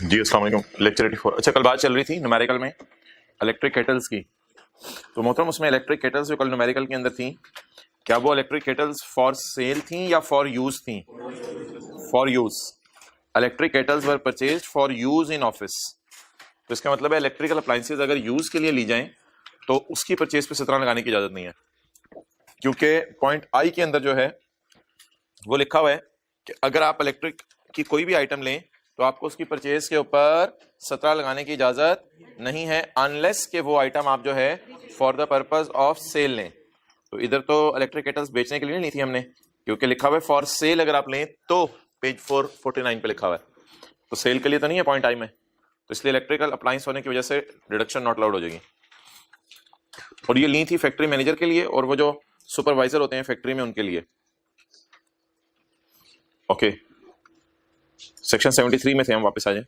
जी अस्सलाम वालेकुम। लेक्चर 84। अच्छा, कल बात चल रही थी न्यूमेरिकल में इलेक्ट्रिक केटल्स की। तो मोहतरम उसमें इलेक्ट्रिक केटल्स जो कल न्यूमेरिकल के अंदर थी, क्या वो इलेक्ट्रिक केटल्स फॉर सेल थी या फॉर यूज थी? For use. Electric kettles were purchased for use in office. तो इसका मतलब है इलेक्ट्रिकल अप्लायंसेज अगर यूज के लिए ली जाएं तो उसकी परचेज पे सतरा लगाने की इजाजत नहीं है, क्योंकि पॉइंट आई के अंदर जो है वो लिखा हुआ है कि अगर आप इलेक्ट्रिक की कोई भी आइटम लें तो आपको उसकी परचेज के ऊपर 17 लगाने की इजाजत नहीं है, अनलेस के वो आइटम आप जो है for the purpose of sale लें। तो इधर तो इलेक्ट्रिक केटल्स बेचने के लिए नहीं ली थी हमने, क्योंकि लिखा हुआ है फॉर सेल अगर आप लें तो पेज 449 पे लिखा हुआ है, तो सेल के लिए तो नहीं है पॉइंट आई में। तो इसलिए इलेक्ट्रिकल अप्लायंस होने की वजह से डिडक्शन नॉट अलाउड हो जाएगी। और ये ली थी फैक्ट्री मैनेजर के लिए और वो जो सुपरवाइजर होते हैं फैक्ट्री में उनके लिए। ओके, सेक्शन 73 में थे हम, वापस आ जाए।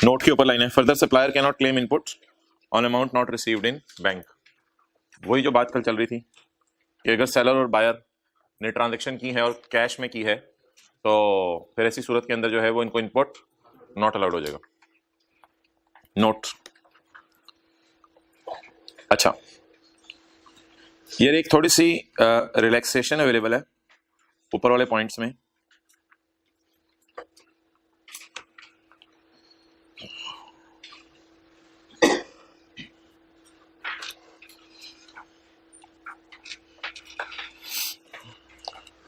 नोट के ऊपर लाइन है, further supplier can not claim input on amount not received in bank. वही जो बात कल चल रही थी कि अगर सेलर और बायर ने ट्रांजैक्शन की है और कैश में की है तो फिर ऐसी सूरत के अंदर जो है वो इनको इनपुट नॉट अलाउड हो जाएगा। नोट। अच्छा, ये एक थोड़ी सी रिलैक्सेशन अवेलेबल है ऊपर वाले पॉइंट्स में।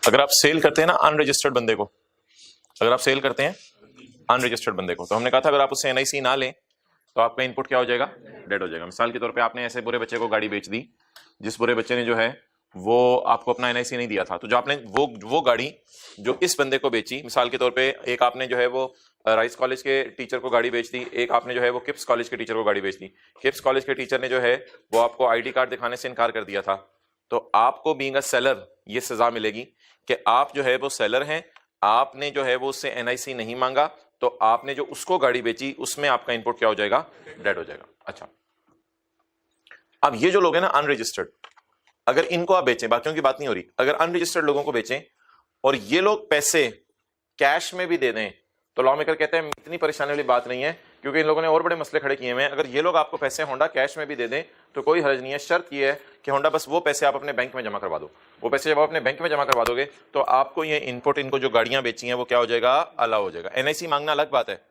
अगर आप सेल करते हैं ना अनरजिस्टर्ड बंदे को, अगर आप सेल करते हैं अनरजिस्टर्ड बंदे को, तो हमने कहा था अगर आप उससे एनआईसी ना लें तो आपका इनपुट क्या हो जाएगा? डेड हो जाएगा। मिसाल के तौर पे आपने ऐसे बुरे बच्चे को गाड़ी बेच दी जिस बुरे बच्चे ने जो है वो आपको अपना एनआईसी नहीं दिया था, तो जो आपने वो गाड़ी जो इस बंदे को बेची, मिसाल के तौर पे एक आपने जो है वो राइस कॉलेज के टीचर को गाड़ी बेच दी, एक आपने जो है वो किप्स कॉलेज के टीचर को गाड़ी बेच दी। किप्स कॉलेज के टीचर ने जो है वो आपको आईडी कार्ड दिखाने से इनकार कर दिया था, तो आपको बीइंग अ सेलर ये सजा मिलेगी कि आप जो है वो सेलर हैं, आपने जो है वो उससे एनआईसी नहीं मांगा, तो आपने जो उसको गाड़ी बेची उसमें आपका इनपुट क्या हो जाएगा? डेड हो जाएगा। अच्छा, अब ये जो लोग हैं ना अनरजिस्टर्ड, अगर इनको आप बेचें, बाकियों की बात नहीं हो रही, अगर अनरजिस्टर्ड लोगों को बेचें और ये लोग पैसे कैश में भी दे दें तो लॉ मेकर कहते हैं इतनी परेशानी वाली बात नहीं है, क्योंकि इन लोगों ने और बड़े मसले खड़े किए हुए हैं। अगर ये लोग आपको पैसे होंडा कैश में भी दे दें तो कोई हर्ज नहीं है, शर्त ये है कि होंडा बस वो पैसे आप अपने बैंक में जमा करवा दो। वो पैसे जब आप अपने बैंक में जमा करवा दोगे तो आपको ये इनपुट, इनको जो गाड़ियां बेची हैं वो क्या हो जाएगा? अलाउ हो जाएगा। एनआईसी मांगना अलग बात है,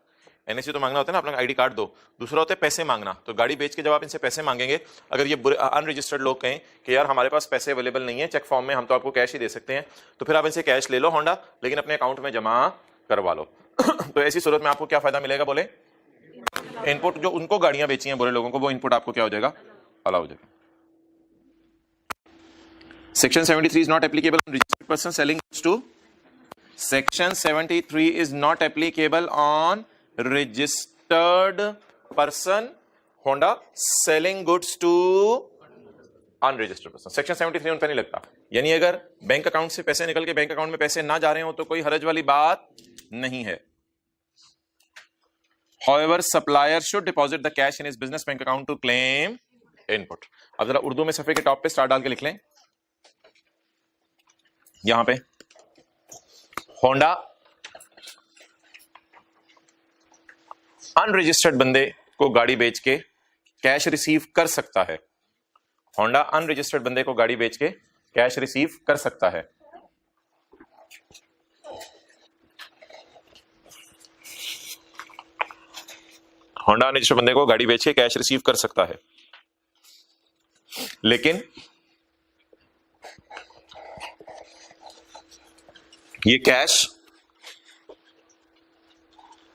एनआईसी तो मांगना होता है ना, अपना आईडी कार्ड दो, दूसरा होता है पैसे मांगना। तो गाड़ी बेच के जब आप इनसे पैसे मांगेंगे, अगर ये अनरजिस्टर्ड लोग कहें कि यार हमारे पास पैसे अवेलेबल नहीं है चेक फॉर्म में, हम तो आपको कैश ही दे सकते हैं, तो फिर आप इनसे कैश ले लो होंडा, लेकिन अपने अकाउंट में जमा करवा लो। तो ऐसी सूरत में आपको क्या फायदा मिलेगा? बोले, इनपुट जो उनको गाड़ियां बेची हैं बुरे लोगों को, वो इनपुट आपको क्या हो जाएगा? अलाउ हो जाएगा। Section 73 is not applicable on registered person selling to, section 73 is not applicable on registered person Honda selling goods to unregistered person. Section 73 उन पे नहीं लगता, यानी अगर बैंक अकाउंट से पैसे निकल के बैंक अकाउंट में पैसे ना जा रहे हो तो कोई हरज वाली बात नहीं है। However, supplier should deposit the cash in his business bank account to claim input। अब जरा उर्दू में सफे के टॉप पे स्टार डाल के लिख लें, यहां पे होंडा अनरजिस्टर्ड बंदे को गाड़ी बेच के कैश रिसीव कर सकता है। होंडा अनरजिस्टर्ड बंदे को गाड़ी बेच के कैश रिसीव कर सकता है। होंडा अनरजिस्टर्ड बंदे को गाड़ी बेच के कैश रिसीव कर सकता है, लेकिन ये कैश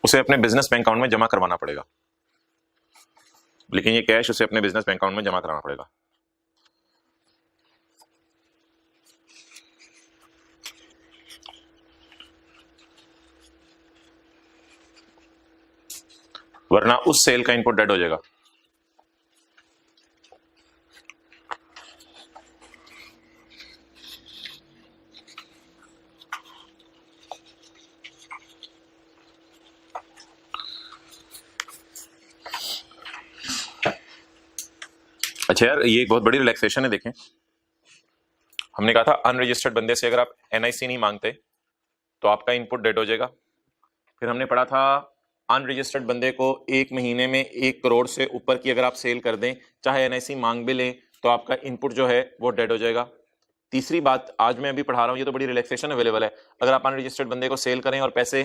उसे अपने बिजनेस बैंक अकाउंट में जमा करवाना पड़ेगा, लेकिन ये कैश उसे अपने बिजनेस बैंक अकाउंट में जमा कराना पड़ेगा। वरना उस सेल का इनपुट डेड हो जाएगा। अच्छा यार, ये एक बहुत बड़ी रिलैक्सेशन है। देखें, हमने कहा था अनरजिस्टर्ड बंदे से अगर आप एनआईसी नहीं मांगते तो आपका इनपुट डेड हो जाएगा। फिर हमने पढ़ा था अनरजिस्टर्ड बंदे को 1 महीने में 1 करोड़ से ऊपर की अगर आप सेल कर दें, चाहे एनआईसी मांग भी लें, तो आपका इनपुट जो है वो डेड हो जाएगा। तीसरी बात आज मैं अभी पढ़ा रहा हूँ, ये तो बड़ी रिलैक्सेशन अवेलेबल है। अगर आप अनरजिस्टर्ड बंदे को सेल करें और पैसे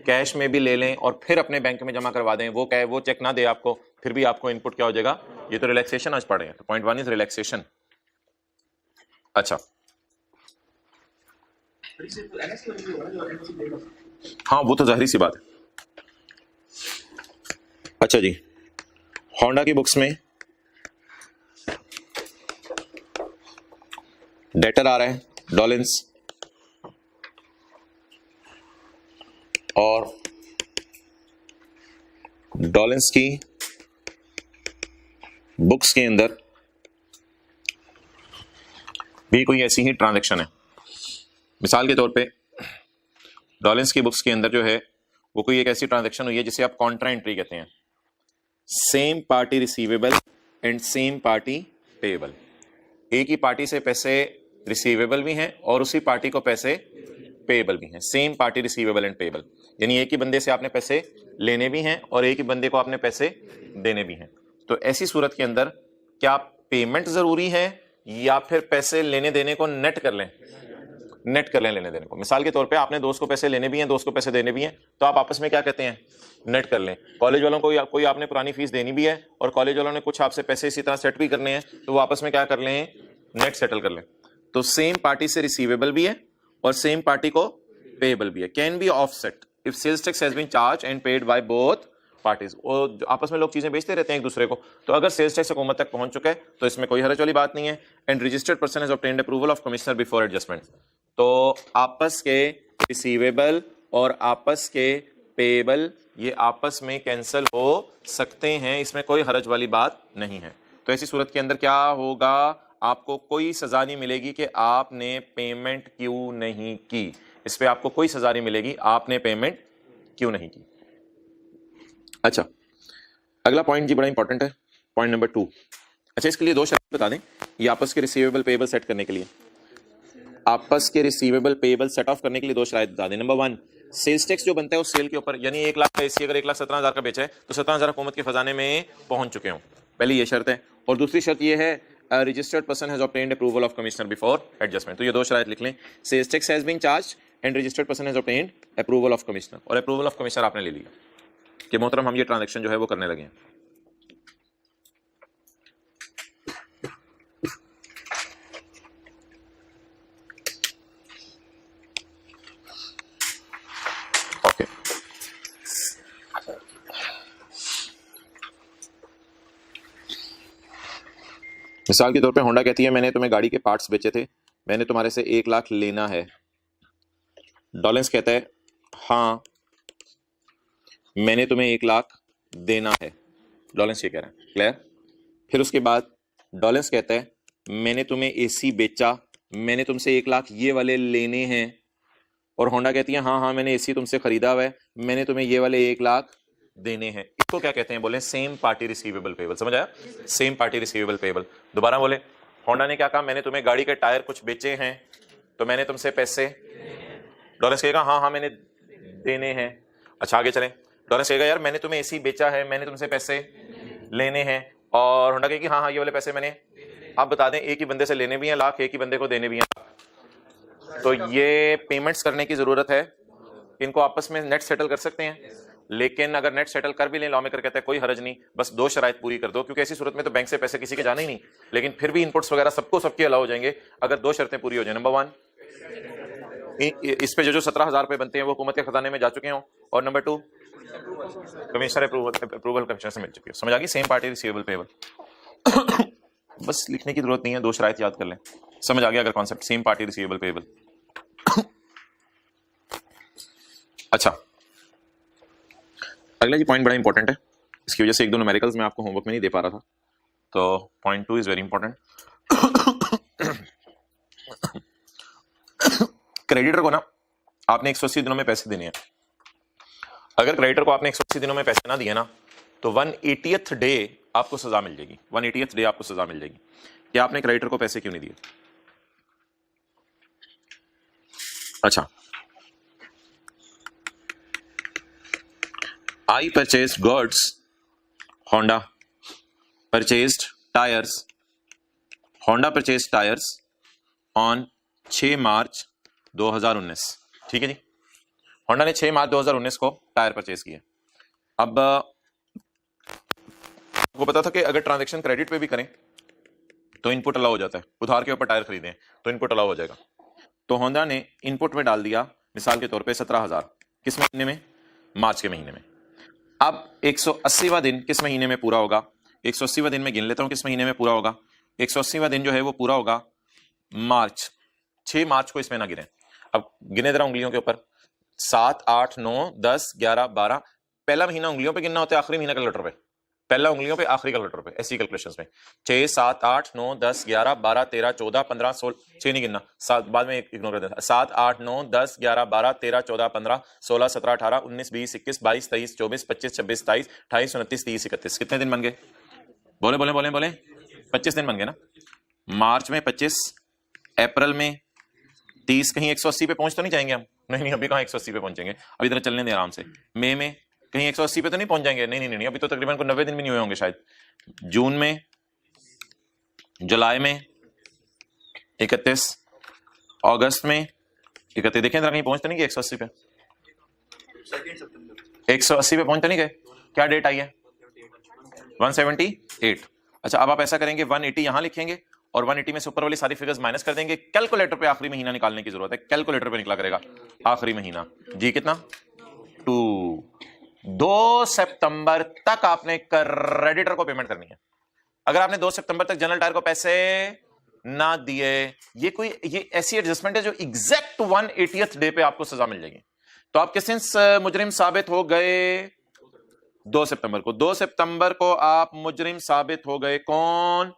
कैश में भी ले लें और फिर अपने बैंक में जमा करवा दें, वो चेक ना दे आपको, फिर भी आपको इनपुट क्या हो जाएगा। ये तो रिलैक्सेशन आज पढ़े हैं। तो पॉइंट 1 इज रिलैक्सेशन। अच्छा, हाँ वो तो जाहिर सी बात है। अच्छा जी, होंडा की बुक्स में डेटर आ रहा है डॉलेंस, और डॉलेंस की बुक्स के अंदर भी कोई ऐसी ही ट्रांजैक्शन है। मिसाल के तौर पे डॉलेंस की बुक्स के अंदर जो है वो कोई एक ऐसी ट्रांजैक्शन हुई है जिसे आप कॉन्ट्रा एंट्री कहते हैं। Same party receivable and same party payable. एक ही पार्टी से पैसे रिसीवेबल भी हैं और उसी पार्टी को पैसे पेएबल भी हैं। Same party receivable and payable, यानी एक ही बंदे से आपने पैसे लेने भी हैं और एक ही बंदे को आपने पैसे देने भी हैं। तो ऐसी सूरत के अंदर क्या पेमेंट जरूरी है या फिर पैसे लेने देने को नेट कर लें? नेट कर लें लेने देने को। मिसाल के तौर पे आपने दोस्त को पैसे लेने भी हैं, दोस्त को पैसे देने भी हैं, तो आप आपस में क्या कहते हैं? नेट कर लें। कॉलेज वालों को कोई आपने पुरानी फीस देनी भी है और कॉलेज वालों ने कुछ आपसे पैसे इसी तरह सेट भी करने हैं, तो वो आपस में क्या कर लें? नेट सेटल कर लें। तो सेम पार्टी से रिसीवेबल भी है और सेम पार्टी को पेएबल भी है। Can be offset if sales tax has been charge and paid by both parties. और आपस में लोग चीजें बेचते रहते हैं एक दूसरे को, तो अगर सेल्स टैक्स हुकूमत तक पहुंच चुका है तो इसमें कोई हरज वाली बात नहीं है। And registered person has obtained approval of commissioner before adjustment. तो आपस के रिसीवेबल और आपस के पेएबल ये आपस में कैंसिल हो सकते हैं, इसमें कोई हरज वाली बात नहीं है। तो ऐसी सूरत के अंदर क्या होगा? आपको कोई सजा नहीं मिलेगी कि आपने पेमेंट क्यों नहीं की। इस पे आपको कोई सजा नहीं मिलेगी आपने पेमेंट क्यों नहीं की। अच्छा, अगला पॉइंट जी बड़ा इंपॉर्टेंट है, पॉइंट नंबर 2। अच्छा, इसके लिए 2 शर्त बता दें ये आपस के रिसीवेबल पेएबल सेट करने के लिए। आपस के रिसीवेबल पेएबल सेट ऑफ करने के लिए 2 शर्त बता दें। नंबर 1, सेल्स टैक्स जो बनता है उस सेल के ऊपर, यानी 1 लाख का एसी अगर 1,17,000 का बेचा है तो 17,000 हुकूमत के खजाने में पहुंच चुके हों, पहली ये शर्त है। और दूसरी शर्त ये है registered person has obtained approval of commissioner before adjustment. तो ये 2 शर्त लिख लें, sales tax has been charge and registered person has obtained approval of commissioner. और अप्रूवल ऑफ कमिश्नर आपने ले लिया कि मोहतरम हम ये ट्रांजैक्शन जो है वो करने लगे हैं। ओके, मिसाल के तौर पे होंडा कहती है मैंने तुम्हें गाड़ी के पार्ट्स बेचे थे, मैंने तुम्हारे से 1 लाख लेना है। डॉलेंस कहता है हाँ मैंने तुम्हें 1 लाख देना है। डॉलेंस ये कह रहा है, क्लियर? फिर उसके बाद डॉलेंस कहता है मैंने तुम्हें एसी बेचा, मैंने तुमसे 1 लाख ये वाले लेने हैं। और होंडा कहती है हाँ मैंने एसी तुमसे खरीदा हुआ है, मैंने तुम्हें ये वाले 1 लाख देने हैं। इसको क्या कहते हैं? बोले सेम पार्टी रिसीवेबल पेएबल। समझ आया? Same party receivable payable. दोबारा बोले, होंडा ने क्या कहा? मैंने तुम्हें गाड़ी के टायर कुछ बेचे हैं तो मैंने तुमसे पैसे। डॉलेंस कहेगा हाँ मैंने देने हैं। अच्छा, आगे चलें। डॉलेंस कहेगा यार मैंने तुम्हें एसी बेचा है, मैंने तुमसे पैसे लेने हैं। और होंडा कहेगी हाँ ये वाले पैसे मैंने। आप बता दें एक ही बंदे से लेने भी हैं लाख, एक ही बंदे को देने भी हैं लाख। तो ये पेमेंट्स करने की जरूरत है, इनको आपस में नेट सेटल कर सकते हैं। लेकिन अगर नेट सेटल कर भी लें, लॉ मेकर कहता है कोई हरज नहीं, बस 2 शराइत पूरी कर दो, क्योंकि ऐसी सूरत में तो बैंक से पैसे किसी के जाने ही नहीं। लेकिन फिर भी इनपुट्स वगैरह सबके अलाउ हो जाएंगे अगर 2 शर्तें पूरी हो जाए। नंबर 1, इस पे जो 17,000 रुपए बनते हैं वो हुकूमत के खजाने में जा चुके हों। और नंबर 2, कमिश्नर अप्रूवल कमिश्नर से मिल चुकी है। समझ आ गई? Same party receivable payable. बस लिखने की जरूरत नहीं है, 2 शराइत याद कर लें, समझ आ गया अगर concept. Same party receivable payable. अच्छा, अगला जी पॉइंट बड़ा इंपॉर्टेंट है, इसकी वजह से 1-2 न्यूमेरिकल्स मैं आपको होमवर्क में नहीं दे पा रहा था। तो point 2 is very important. Creditor को ना आपने 180 दिनों में पैसे देने हैं। अगर क्रेडिटर को आपने 180 दिनों में पैसे ना दिए ना तो 180th डे आपको सजा मिल जाएगी, 180th डे आपको सजा मिल जाएगी कि आपने क्रेडिटर को पैसे क्यों नहीं दिए। अच्छा, I purchased goods, Honda purchased tires, Honda purchased tires on 6 मार्च 2019। ठीक है जी, होंडा ने 6 मार्च 2019 को टायर परचेज किए। अब आपको पता था कि अगर ट्रांजैक्शन क्रेडिट पे भी करें तो इनपुट अलाउ हो जाता है, उधार के ऊपर टायर खरीदें तो इनपुट अलाउ हो जाएगा। तो होंडा ने इनपुट में डाल दिया मिसाल के तौर पे 17,000, किस महीने में? मार्च के महीने में। अब 180वां दिन किस महीने में पूरा होगा? 180वां दिन में गिन लेता हूं किस महीने में पूरा होगा। 180वां दिन जो है वो पूरा होगा मार्च, 6 मार्च को इसमें ना गिने। अब गिने जरा उंगलियों के ऊपर, 7, 8, 9, 10, 11, 12। पहला महीना उंगलियों पे गिनना होता है, आखिरी महीना कैलकुलेटर पे, पहला उंगलियों पे आखिरी कैलकुलेटर पे, ऐसी कैलकुलेशंस में 6, 7, 8, 9, 10, 11, 12, 13, 14, 15, 16, 6 नहीं गिनना, 7 बाद में इग्नोर कर देना। 7, 8, 9, 10, 11, 12, 13, 14, 15, 16, 17, 18, 19, 20, 21, 22, 23, 24, 25, 26, 27, 28, 29, 30, 31। कितने दिन बन गए? बोले बोले बोले बोले 25 दिन बन गए ना। मार्च में 25, अप्रैल में 30, कहीं 180 पे पहुंच तो नहीं जाएंगे हम? नहीं, अभी कहाँ 180 पे पहुंचेंगे, अभी इधर चलने दें आराम से। मई में कहीं 180 पे तो नहीं पहुंच जाएंगे? नहीं, अभी तो तकरीबन को 90 दिन भी नहीं हुए होंगे शायद। जून में, जुलाई में 31, अगस्त में 31। देखें कहीं पहुंचते नहीं गए 180 पे, 180 पे पहुंचते नहीं गए। क्या डेट आई है? 178। अच्छा, अब आप ऐसा करेंगे 180 यहां लिखेंगे और 180 में से ऊपर वाली सारी फिगर्स माइनस कर देंगे। कैलकुलेटर पे आखिरी महीना निकालने की जरूरत है, कैलकुलेटर पे निकला करेगा आखिरी महीना जी। कितना? 2 सितंबर तक आपने क्रेडिटर को पेमेंट करनी है। अगर आपने 2 सितंबर तक जनरल टायर को पैसे ना दिए, ये ऐसी एडजस्टमेंट है जो एग्जैक्ट 180th डे पे आपको सजा मिल जाएगी। तो आप किस दिन मुजरिम साबित हो गए? 2 सितंबर को। 2 सितंबर को आप मुजरिम साबित हो गए। कौन?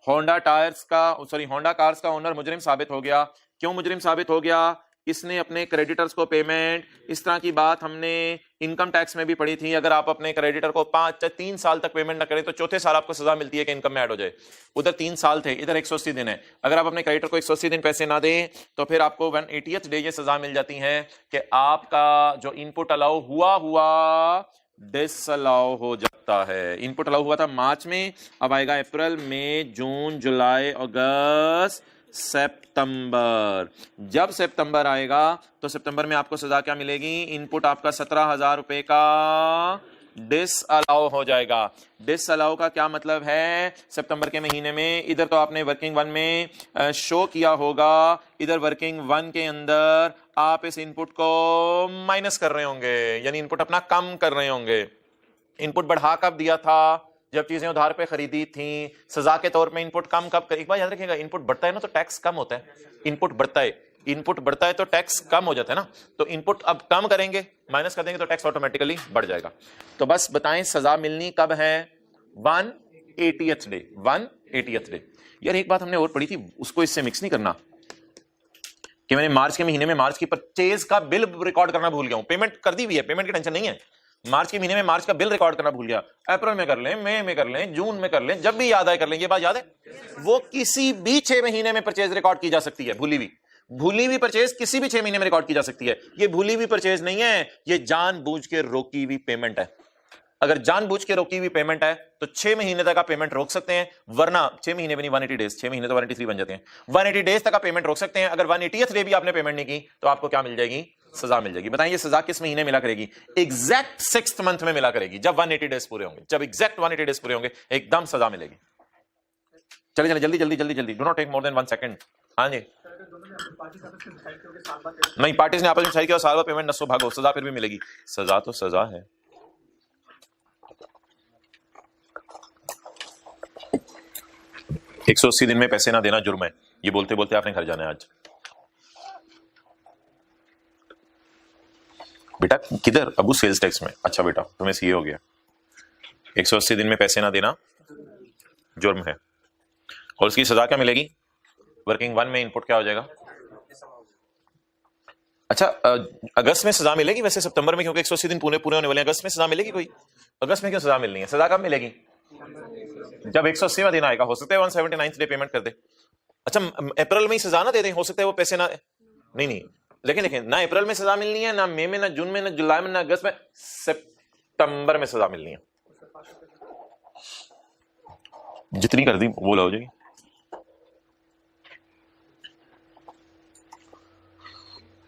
होंडा टायर्स का, सॉरी होंडा कार्स का ओनर मुजरिम साबित हो गया। क्यों मुजरिम साबित हो गया? इसने अपने क्रेडिटर्स को पेमेंट, इस तरह की बात हमने इनकम टैक्स में भी पढ़ी थी। अगर आप अपने क्रेडिटर को 3 साल तक पेमेंट ना करें तो चौथे साल आपको सजा मिलती है कि इनकम में ऐड हो जाए। उधर 3 साल थे, इधर 180 दिन है। अगर आप अपने क्रेडिटर को 180 दिन पैसे ना दें तो फिर आपको 180th डे ये सजा मिल जाती है कि आपका जो इनपुट अलाउ हुआ डिसअलाउ हो जाता है। इनपुट अलाउ हुआ था मार्च में, अब आएगा अप्रैल, मई, जून, जुलाई, अगस्त, सितंबर। जब सितंबर आएगा तो सितंबर में आपको सजा क्या मिलेगी? इनपुट आपका 17,000 रुपए का डिसअलाउ हो जाएगा। डिसअलाउ का क्या मतलब है? सितंबर के महीने में इधर तो आपने वर्किंग 1 में शो किया होगा, इधर वर्किंग 1 के अंदर आप इस इनपुट को माइनस कर रहे होंगे, यानी इनपुट अपना कम कर रहे होंगे। इनपुट बढ़ा कब दिया था? जब चीजें उधार पे खरीदी थी। सजा के तौर पे इनपुट कम कब? एक बार याद रखिएगा, इनपुट बढ़ता है ना तो टैक्स कम होता है। इनपुट बढ़ता है तो टैक्स कम हो जाता है ना। तो इनपुट अब कम करेंगे, माइनस कर देंगे तो टैक्स ऑटोमेटिकली बढ़ जाएगा। तो बस बताएं सजा मिलनी कब है? 180th day. 180th day. यार एक बात हमने और पढ़ी थी, उसको इससे मिक्स नहीं करना कि मैंने मार्च के महीने में मार्च की परचेज का बिल रिकॉर्ड करना भूल गया हूं। पेमेंट कर दी हुई है, पेमेंट की टेंशन नहीं है। मार्च के महीने में मार्च का बिल रिकॉर्ड करना भूल गया, अप्रैल में कर लें, मई में कर लें, जून में कर लें, जब भी याद आए कर लें। ये बात याद है? वो किसी भी 6 महीने में परचेज रिकॉर्ड की जा सकती है। भूली हुई परचेज किसी भी 6 महीने में रिकॉर्ड की जा सकती है। ये भूली हुई परचेज नहीं है, ये जानबूझ के रोकी हुई पेमेंट है। अगर जानबूझ के रोकी हुई पेमेंट है तो 6 महीने तक आप पेमेंट रोक सकते हैं, वरना 6 महीने भी नहीं, 180 डेज, 6 महीने तो 183 बन जाते हैं। 180 डेज तक आप पेमेंट रोक सकते हैं। अगर 180th डे भी आपने पेमेंट नहीं की तो आपको क्या मिल जाएगी? सजा मिल जाएगी। बताइए ये सजा किस महीने मिला करेगी? एग्जैक्ट 6th मंथ में मिला करेगी, जब 180 डेज पूरे होंगे। जब एग्जैक्ट 180 डेज पूरे होंगे एकदम सजा मिलेगी। चलिए जल्दी, do not take more than 1 second. हाँ जी, नहीं, पार्टीज ने आपस में डिसाइड किया साल बाद पेमेंट नसो भागो, सजा फिर भी मिलेगी। सजा तो सजा है। एक 180 दिन में पैसे ना देना जुर्म है, ये बोलते बोलते आपने घर जाना है आज। बेटा किधर? अबू सेल्स टैक्स में। अच्छा बेटा तुम्हें सीए हो गया। 180 दिन में पैसे ना देना जुर्म है और उसकी सजा क्या मिलेगी? वर्किंग 1 में इनपुट क्या हो जाएगा? अच्छा, अगस्त में सजा मिलेगी वैसे, सितंबर में क्योंकि 180 दिन पूरे होने वाले हैं। अगस्त में सजा मिलेगी कोई? अगस्त में क्यों सजा मिलनी है? सजा कब मिलेगी? जब 180वां दिन आएगा हो सकता है 179th डे पेमेंट कर दे। अच्छा अप्रैल में ही सजा ना दे दें, हो सकता है वो पैसे ना, नहीं लेकिन देखें ना अप्रैल में सजा मिलनी है, ना मई में, ना जून में, ना जुलाई में, ना अगस्त में, सितंबर में सजा मिलनी है। जितनी कर दी वो हो जाएगी।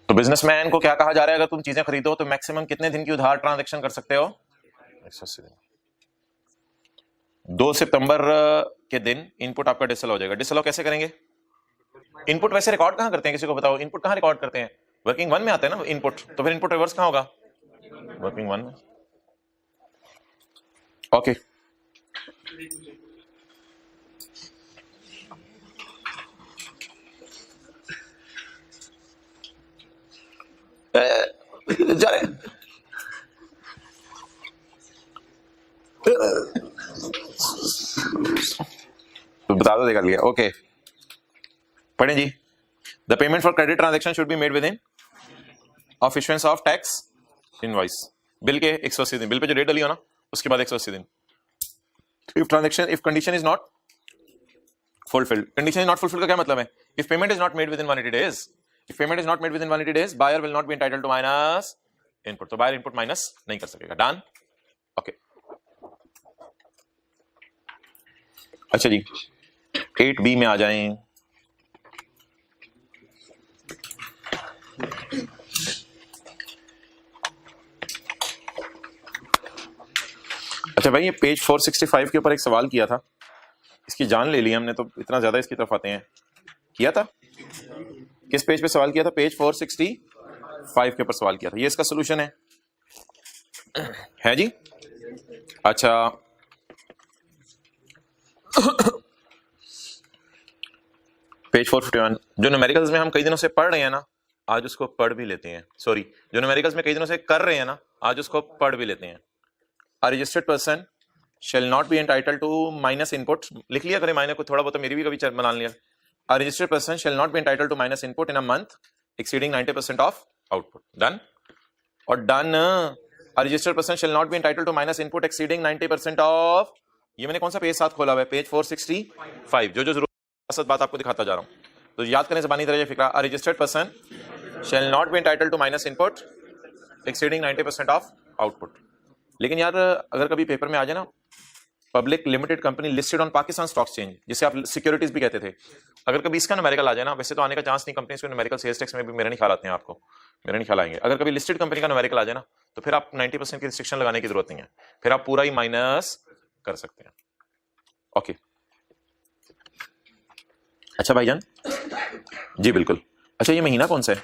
तो बिजनेसमैन को क्या कहा जा रहा है, अगर तुम चीजें खरीदो तो मैक्सिमम कितने दिन की उधार ट्रांजैक्शन कर सकते हो? 180 दिन। 2 सितंबर के दिन इनपुट आपका डिसअलाउ हो जाएगा। डिसअलाउ कैसे करेंगे? इनपुट वैसे रिकॉर्ड कहां करते हैं, किसी को बताओ? इनपुट कहां रिकॉर्ड करते हैं? वर्किंग वन में आता है ना इनपुट, तो फिर इनपुट रिवर्स कहां होगा? वर्किंग वन में। ओके जा रहे तो बता दो, देखा लिया। ओके पढ़े जी। The payment for credit transaction should be made within of issuance of tax invoice. Bill के 180 दिन, बिल पे जो डेट डली हो ना उसके बाद 180 दिन। If transaction, if condition is not fulfilled, condition is not fulfilled का क्या मतलब है? If payment is not made with in 180 days, if payment is not made within 180 days, buyer will not be entitled to minus input. तो buyer input minus नहीं कर सकेगा। Done. Okay अच्छा जी 8B में आ जाएं। अच्छा भाई ये पेज 465 के ऊपर एक सवाल किया था, इसकी जान ले ली हमने, तो इतना ज्यादा इसकी तरफ आते हैं। किया था किस पेज पे सवाल किया था? पेज 465 के ऊपर सवाल किया था। ये इसका सॉल्यूशन है जी। अच्छा पेज 451 जो न्यूमेरिकल्स में हम कई दिनों से पढ़ रहे हैं ना, आज उसको पढ़ भी लेते हैं। सॉरी, जो न्यूमेरिकल्स में कई दिनों से कर रहे हैं ना, आज उसको पढ़ भी लेते हैं। अ registered person shall not be entitled to minus input, लिख लिया करें माइनस को, थोड़ा बहुत मेरी भी कभी बना लिया। A registered person shall not be entitled to minus input in a month exceeding 90% of output. Done? और done. A registered person shall not be entitled to minus input exceeding 90% of, ये मैंने कौन सा पेज साथ खोला हुआ है? Page 465। जो जरूरत बात आपको दिखाता जा रहा हूं, तो याद करें ज़बानी तरह फिक्रा। A registered person shall not be entitled to minus input exceeding 90% of output। लेकिन यार अगर कभी पेपर में आ जाए ना public limited company listed on Pakistan stock exchange, जिसे आप सिक्योरिटीज भी कहते थे, अगर कभी इसका न्यूमेरिकल आ जाए ना, वैसे तो आने का चांस नहीं, कंपनी को न्यूमेरिकल सेल्स टैक्स में भी मेरे नहीं ख्याल आते हैं, आपको मेरे नहीं ख्याल आएंगे। अगर कभी लिस्टेड कंपनी का न्यूमेरिकल आ जाए ना, तो फिर आप 90% की रिस्ट्रिक्शन लगाने की जरूरत नहीं है, फिर आप पूरा ही माइनस कर सकते हैं। ओके अच्छा भाईजान जी बिल्कुल। अच्छा ये महीना कौन सा है?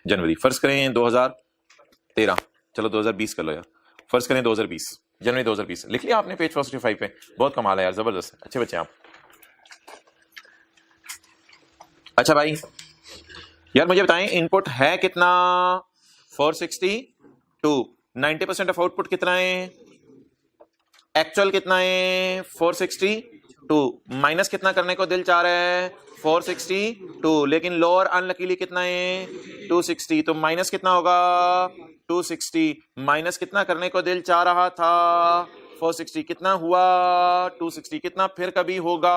जनवरी। फर्ज करें 2013, चलो 2020 कर लो यार, फर्ज करें 2020, जनवरी 2020 लिख लिया आपने पेज 465 पे। बहुत कमाल है यार, जबरदस्त, अच्छे बच्चे आप। अच्छा भाई यार मुझे बताएं इनपुट है कितना? 462। 90% ऑफ आउटपुट कितना है? एक्चुअल कितना है? 462। माइनस कितना करने को दिल चाह रहा है? 462। लेकिन लोअर अनलकीली कितना है? 260। तो माइनस कितना होगा? 260। माइनस कितना करने को दिल चाह रहा था? 460। कितना हुआ? 260। कितना फिर कभी होगा?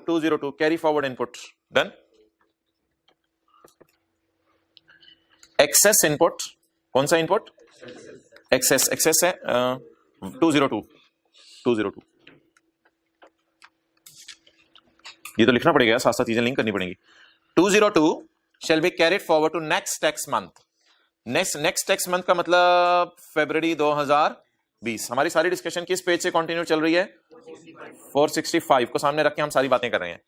202। Carry forward input. Done. Excess input, कौन सा इनपुट? एक्सेस, एक्सेस है 202। ये तो लिखना पड़ेगा, साथ साथ चीजें लिंक करनी पड़ेंगी। 202 shall be carried forward to next tax month। Next tax month का मतलब फरवरी 2020। हमारी सारी डिस्कशन किस पेज से कंटिन्यू चल रही है? 465 को सामने रख के हम सारी बातें कर रहे हैं।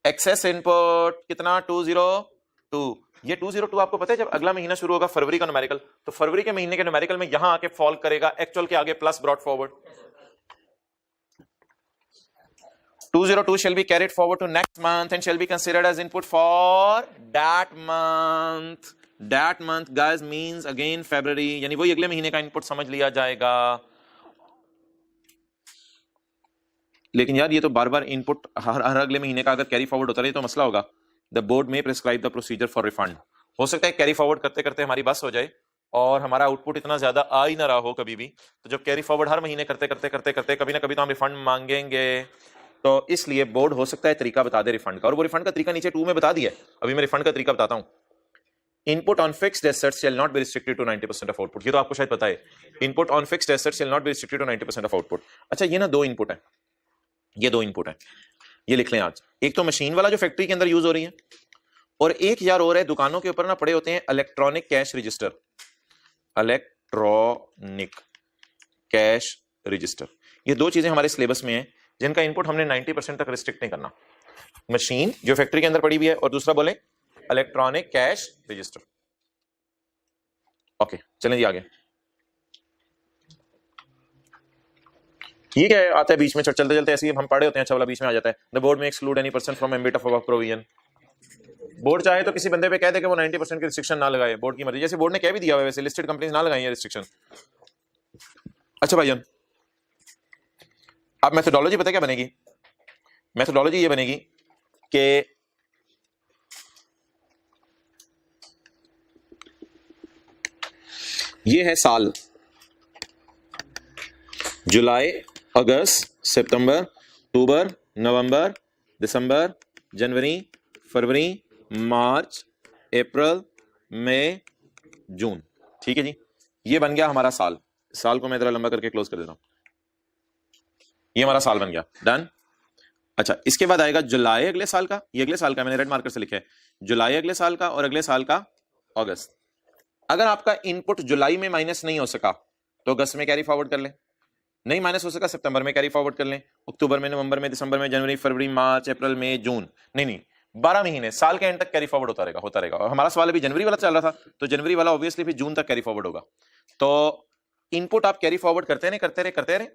एक्सेस इनपुट कितना? 202। ये 202 आपको पता है जब अगला महीना शुरू होगा फरवरी का न्यूमेरिकल, तो फरवरी के महीने के न्यूमेरिकल में यहां आके फॉल करेगा, एक्चुअल के आगे plus brought forward. 202 shall be carried forward to next month and shall be considered as input for that month. That month guys means again February, यानी वही अगले महीने का इनपुट समझ लिया जाएगा। लेकिन यार ये तो बार बार इनपुट हर अगले महीने का अगर कैरी फॉरवर्ड होता रहे तो मसला होगा। द बोर्ड में prescribe the procedure for refund. हो सकता है कैरी फॉरवर्ड करते करते हमारी बस हो जाए और हमारा आउटपुट इतना ज्यादा आ ही ना रहा हो कभी भी, तो जब कैरी फॉरवर्ड हर महीने करते करते करते करते कभी ना कभी तो हम रिफंड मांगेंगे। तो इसलिए बोर्ड हो सकता है तरीका बता दे रिफंड का, और वो रिफंड का तरीका नीचे 2 में बता दिया है। अभी मैं रिफंड का तरीका बताता हूं। Input on fixed assets shall not be restricted to 90% of output. ये तो आपको शायद पता है, input on fixed assets shall not be restricted to 90% of output. अच्छा, ये ना 2 इनपुट है, ये 2 इनपुट है, ये लिख लें आज। एक तो मशीन वाला जो फैक्ट्री के अंदर यूज हो रही है, और एक यार और है, दुकानों के ऊपर ना पड़े होते हैं electronic cash register, electronic cash register. ये 2 चीजें हमारे सिलेबस में हैं जिनका इनपुट हमने 90% तक रिस्ट्रिक्ट नहीं करना। मशीन जो फैक्ट्री के अंदर पड़ी हुई है, और दूसरा बोले इलेक्ट्रॉनिक कैश रजिस्टर। ओके, चलें जी आगे। ठीक है, आता है बीच में, चलते चलते ऐसे ही हम पढ़े होते हैं, अच्छा वाला बीच में आ जाता है। द बोर्ड में exclude any person from ambit of provision. Board चाहे तो किसी बंदे पे कह दे कि वो 90% की रिस्ट्रिक्शन ना लगाए, बोर्ड की मर्जी। जैसे बोर्ड ने कह भी दिया हुआ है, वैसे लिस्टेड कंपनीज ना लगाई है रिस्ट्रिक्शन। अच्छा भाईजान, अब मेथोडोलॉजी पता क्या बनेगी? मेथोडोलॉजी ये बनेगी कि ये है साल, जुलाई, अगस्त, सितंबर, अक्टूबर, नवंबर, दिसंबर, जनवरी, फरवरी, मार्च, अप्रैल, मई, जून। ठीक है जी, ये बन गया हमारा साल। साल को मैं जरा लंबा करके क्लोज कर देता हूं। ये हमारा साल बन गया, डन। अच्छा, इसके बाद आएगा जुलाई अगले साल का, ये अगले साल का मैंने रेड मार्कर से लिखा है, जुलाई अगले साल का, और अगले साल का अगस्त। अगर आपका इनपुट जुलाई में माइनस नहीं हो सका तो अगस्त में कैरी फॉरवर्ड कर लें, नहीं माइनस हो सका सितंबर में कैरी फॉरवर्ड कर लें, अक्टूबर में, नवंबर में, दिसंबर में, जनवरी, फरवरी, मार्च, अप्रैल, मई, जून। नहीं, 12 महीने, साल के एंड तक कैरी फॉरवर्ड होता रहेगा। और हमारा सवाल अभी जनवरी वाला चल रहा था, तो जनवरी वाला ऑब्वियसली फिर जून तक कैरी फॉरवर्ड होगा। तो इनपुट आप कैरी फॉरवर्ड करते रहे,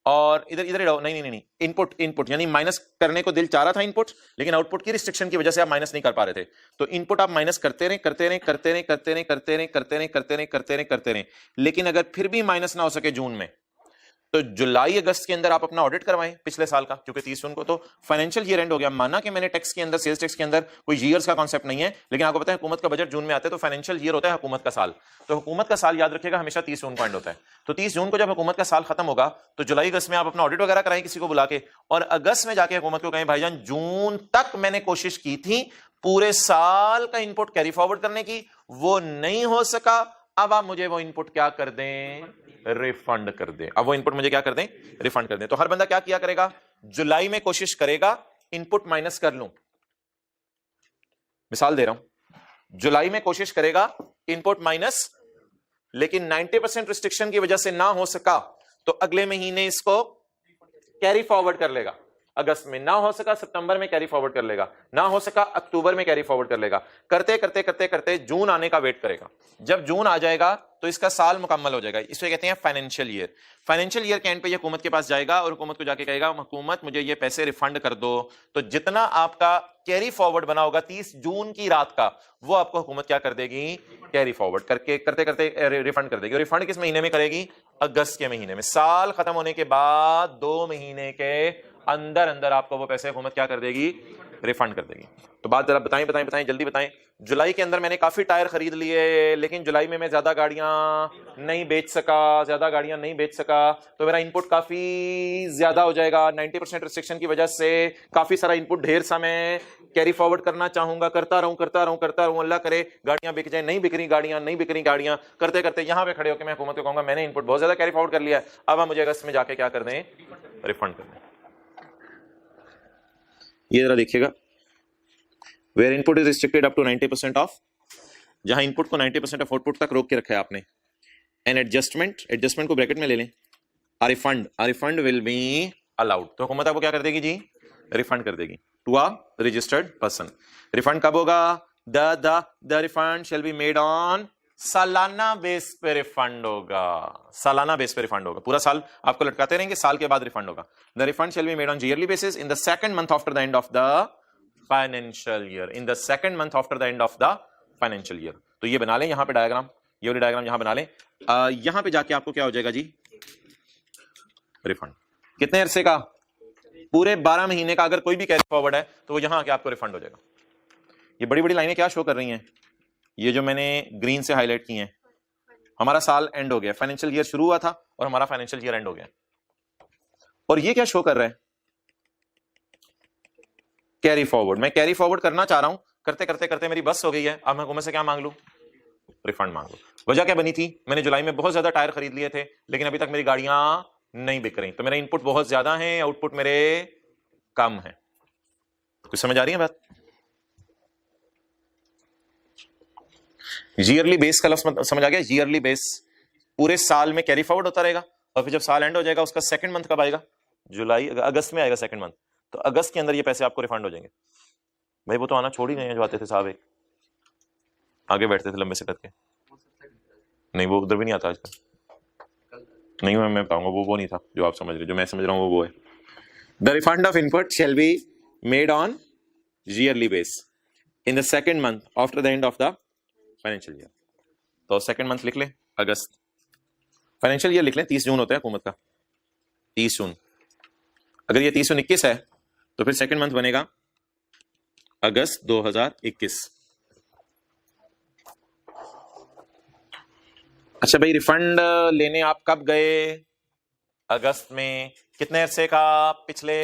और इधर रहो। नहीं, इनपुट यानी माइनस करने को दिल चाह रहा था इनपुट, लेकिन आउटपुट की रिस्ट्रिक्शन की वजह से आप माइनस नहीं कर पा रहे थे। तो इनपुट आप माइनस करते रहे, लेकिन अगर फिर भी माइनस ना हो सके जून में, तो जुलाई अगस्त के अंदर आप अपना ऑडिट करवाएं पिछले साल का, क्योंकि 30 जून को तो फाइनेंशियल ईयर एंड हो गया। माना कि मैंने टैक्स के अंदर, सेल्स टैक्स के अंदर कोई ईयर्स का कॉन्सेप्ट नहीं है, लेकिन आपको पता है हुकूमत का बजट जून में आता है, तो फाइनेंशियल ईयर होता है हुकूमत का साल। तो हुकूमत का साल याद रखिएगा हमेशा 30 जून को एंड होता है। तो 30 जून को जब हुकूमत का साल खत्म होगा, तो जुलाई अगस्त में आप अपना ऑडिट वगैरह कराएं किसी को बुला के, और अगस्त में जाके हुकूमत को कहें भाईजान जून तक मैंने कोशिश की थी पूरे साल का इनपुट कैरी फॉरवर्ड करने की, वो नहीं हो सका, अब आप मुझे वो इनपुट क्या कर दें, रिफंड कर दें। अब वो इनपुट मुझे क्या कर दें, रिफंड कर दें। तो हर बंदा क्या किया करेगा, जुलाई में कोशिश करेगा इनपुट माइनस कर लूं, मिसाल दे रहा हूं, जुलाई में कोशिश करेगा इनपुट माइनस, लेकिन 90% रिस्ट्रिक्शन की वजह से ना हो सका तो अगले महीने इसको कैरी फॉरवर्ड कर लेगा। अगस्त में ना हो सका, सितंबर में कैरी फॉरवर्ड कर लेगा, ना हो सका अक्टूबर में कैरी फॉरवर्ड कर लेगा, करते करते करते करते जून आने का वेट करेगा। जब जून आ जाएगा तो इसका साल मुकम्मल हो जाएगा। इसे कहते हैं फाइनेंशियल ईयर। फाइनेंशियल ईयर के एंड पे ये हुकूमत के पास जाएगा और हुकूमत को जाके कहेगा हुकूमत मुझे ये पैसे रिफंड कर दो। तो जितना आपका कैरी फॉरवर्ड बना होगा 30 जून की रात का, वो आपको हुकूमत क्या कर देगी, कैरी फॉरवर्ड करके करते करते रिफंड कर देगी। और रिफंड किस महीने में करेगी, अगस्त के महीने में। साल खत्म होने के बाद 2 महीने के अंदर अंदर आपको वो पैसे हुकूमत क्या कर देगी, रिफंड कर देगी। तो बात जरा बताएं जल्दी बताएं। जुलाई के अंदर मैंने काफी टायर खरीद लिए, लेकिन जुलाई में मैं ज्यादा गाड़ियां नहीं बेच सका, तो मेरा इनपुट काफी ज्यादा हो जाएगा। 90% रिस्ट्रिक्शन की वजह से काफी सारा इनपुट ढेर सा मैं कैरी फॉरवर्ड करना चाहूंगा, करता रहूं, अल्लाह करे गाड़ियां बिक जाए। नहीं बिक रही गाड़ियां, करते करते यहां पे खड़े होकर मैं हुकूमत को कहूंगा मैंने इनपुट बहुत ज्यादा कैरी फॉरवर्ड कर लिया है, अब आप मुझे अगस्त में जाके क्या कर दें, रिफंड कर दें। ये जरा देखिएगा, where input is restricted up to 90% of, जहां इनपुट को 90% ऑफ आउटपुट तक रोक के रखा है आपने। एन एडजस्टमेंट को ब्रैकेट में ले लें, आ रिफंड विल बी अलाउड। तो हुकूमत आपको क्या कर देगी जी, रिफंड कर देगी to a registered person. Refund कब होगा, the refund shall be made on सालाना बेस पे रिफंड होगा, पूरा साल आपको लटकाते रहेंगे, साल के बाद रिफंड होगा। The refund shall be made on yearly basis in the second month after the end of the financial year. तो ये बना लें यहां पे डायग्राम, ये वाली डायग्राम यहां बना लें। यहां पे जाके आपको क्या हो जाएगा जी, रिफंड। कितने अरसे का, पूरे 12 महीने का। अगर कोई भी कैरी फॉरवर्ड है तो वो यहां आके आपको रिफंड हो जाएगा। ये बड़ी बड़ी लाइनें क्या शो कर रही हैं, ये जो मैंने ग्रीन से हाईलाइट की हैं, हमारा साल एंड हो गया, फाइनेंशियल ईयर शुरू हुआ था और हमारा फाइनेंशियल ईयर एंड हो गया। और ये क्या शो कर रहा है? Carry forward. मैं कैरी फॉरवर्ड करना चाह रहा हूं, करते करते करते मेरी बस हो गई है, अब मैं हुकूमत से क्या मांग लूं? रिफंड मांग लूं। वजह क्या बनी थी? मैंने जुलाई में बहुत ज्यादा टायर खरीद लिए थे, लेकिन अभी तक मेरी गाड़ियां नहीं बिक रही, तो मेरा इनपुट बहुत ज्यादा है, आउटपुट मेरे कम है। कुछ समझ आ रही है बात? ईयरली बेस का लफ्ज समझ आ गया? ईयरली बेस, पूरे साल में कैरी फॉरवर्ड होता रहेगा, और फिर जब साल एंड हो जाएगा उसका सेकंड मंथ कब आएगा? जुलाई, अगस्त में आएगा सेकंड मंथ, तो अगस्त के अंदर ये पैसे आपको रिफंड हो जाएंगे। भाई वो तो आना छोड़ ही गए हैं जो आते थे साहब, एक आगे बैठते थे लंबे से करके। नहीं वो उधर भी नहीं आता आजकल। नहीं मैं बताऊंगा, वो नहीं था जो आप समझ रहे, जो मैं समझ रहा हूँ वो है। The refund of input shall be made on yearly base in the second month after the end of the financial year. तो सेकंड मंथ लिख ले अगस्त, फाइनेंशियल ईयर लिख लें 30 जून होता है हुकूमत का, 30 जून। अगर ये 30 जून 21 है तो फिर सेकंड मंथ बनेगा अगस्त 2021। अच्छा भाई, रिफंड लेने आप कब गए? अगस्त में। कितने अरसे का? पिछले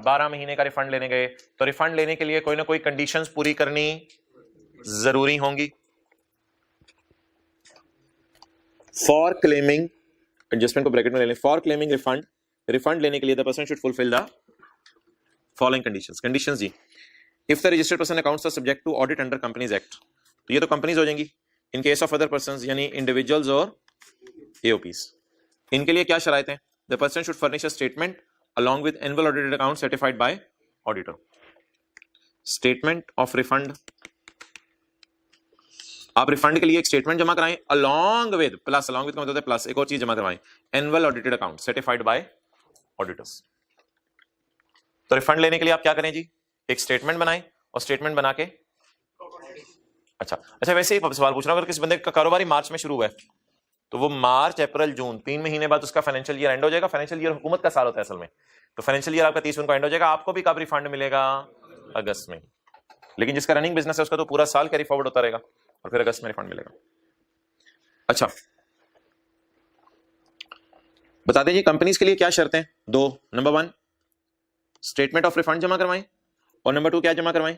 12 महीने का रिफंड लेने गए। तो रिफंड लेने के लिए कोई ना कोई कंडीशंस पूरी करनी जरूरी होंगी। फॉर क्लेमिंग, एडजस्टमेंट को ब्रैकेट में ले लें, फॉर क्लेमिंग रिफंड, रिफंड लेने के लिए the person should fulfil the following conditions. Conditions जी, if the registered person accounts are subject to audit under companies act, तो ये तो कंपनीज हो जाएंगी। In case of other persons यानी इंडिविजुअल्स और एओपीस, इनके लिए क्या शराइत है? The person should furnish a statement along with annual audited account certified by auditor. Statement of refund, आप रिफंड के लिए एक स्टेटमेंट जमा कराएं along with, plus along with का मतलब होता है प्लस, एक और चीज जमा करवाएं, annual audited account certified by auditors. तो रिफंड लेने के लिए आप क्या करें जी? एक स्टेटमेंट बनाएं, और स्टेटमेंट बना के अच्छा वैसे ही सवाल पूछ रहा हूं, अगर किसी बंदे का कारोबार मार्च में शुरू हुआ है तो वो मार्च अप्रैल जून 3 महीने बाद उसका फाइनेंशियल ईयर एंड हो जाएगा। फाइनेंशियल ईयर हुकूमत का साल होता है असल में, तो फाइनेंशियल ईयर आपका 30 जून को एंड हो जाएगा। आपको भी कब रिफंड मिलेगा? अगस्त में। लेकिन जिसका रनिंग बिजनेस है उसका तो पूरा साल कैरी फॉरवर्ड होता रहेगा, और फिर अगस्त में रिफंड मिलेगा। अच्छा बता दीजिए कंपनीज के लिए क्या शर्तें? 2, नंबर 1 स्टेटमेंट ऑफ रिफंड जमा करवाएं, और नंबर 2 क्या जमा करवाएं?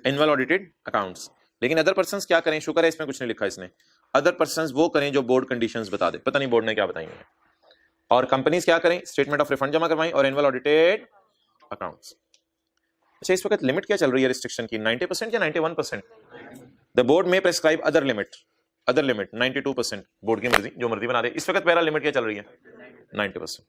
Annual audited accounts. लेकिन अदर पर्संस क्या करें? शुक्र है इसमें कुछ नहीं लिखा इसने। अदर पर्संस वो करें जो बोर्ड कंडीशंस बता दे, पता नहीं बोर्ड ने क्या बताई है। और कंपनीज क्या करें? स्टेटमेंट ऑफ रिफंड जमा करवाएं और एनुअल ऑडिटेड अकाउंट्स। अच्छा इस वक्त लिमिट क्या चल रही है रिस्ट्रिक्शन की? 90% या 91%? द बोर्ड में प्रेस्क्राइब अदर लिमिट 92%। बोर्ड की मर्जी, जो मर्जी बना दे। इस वक्त पहला लिमिट क्या चल रही है? 90%।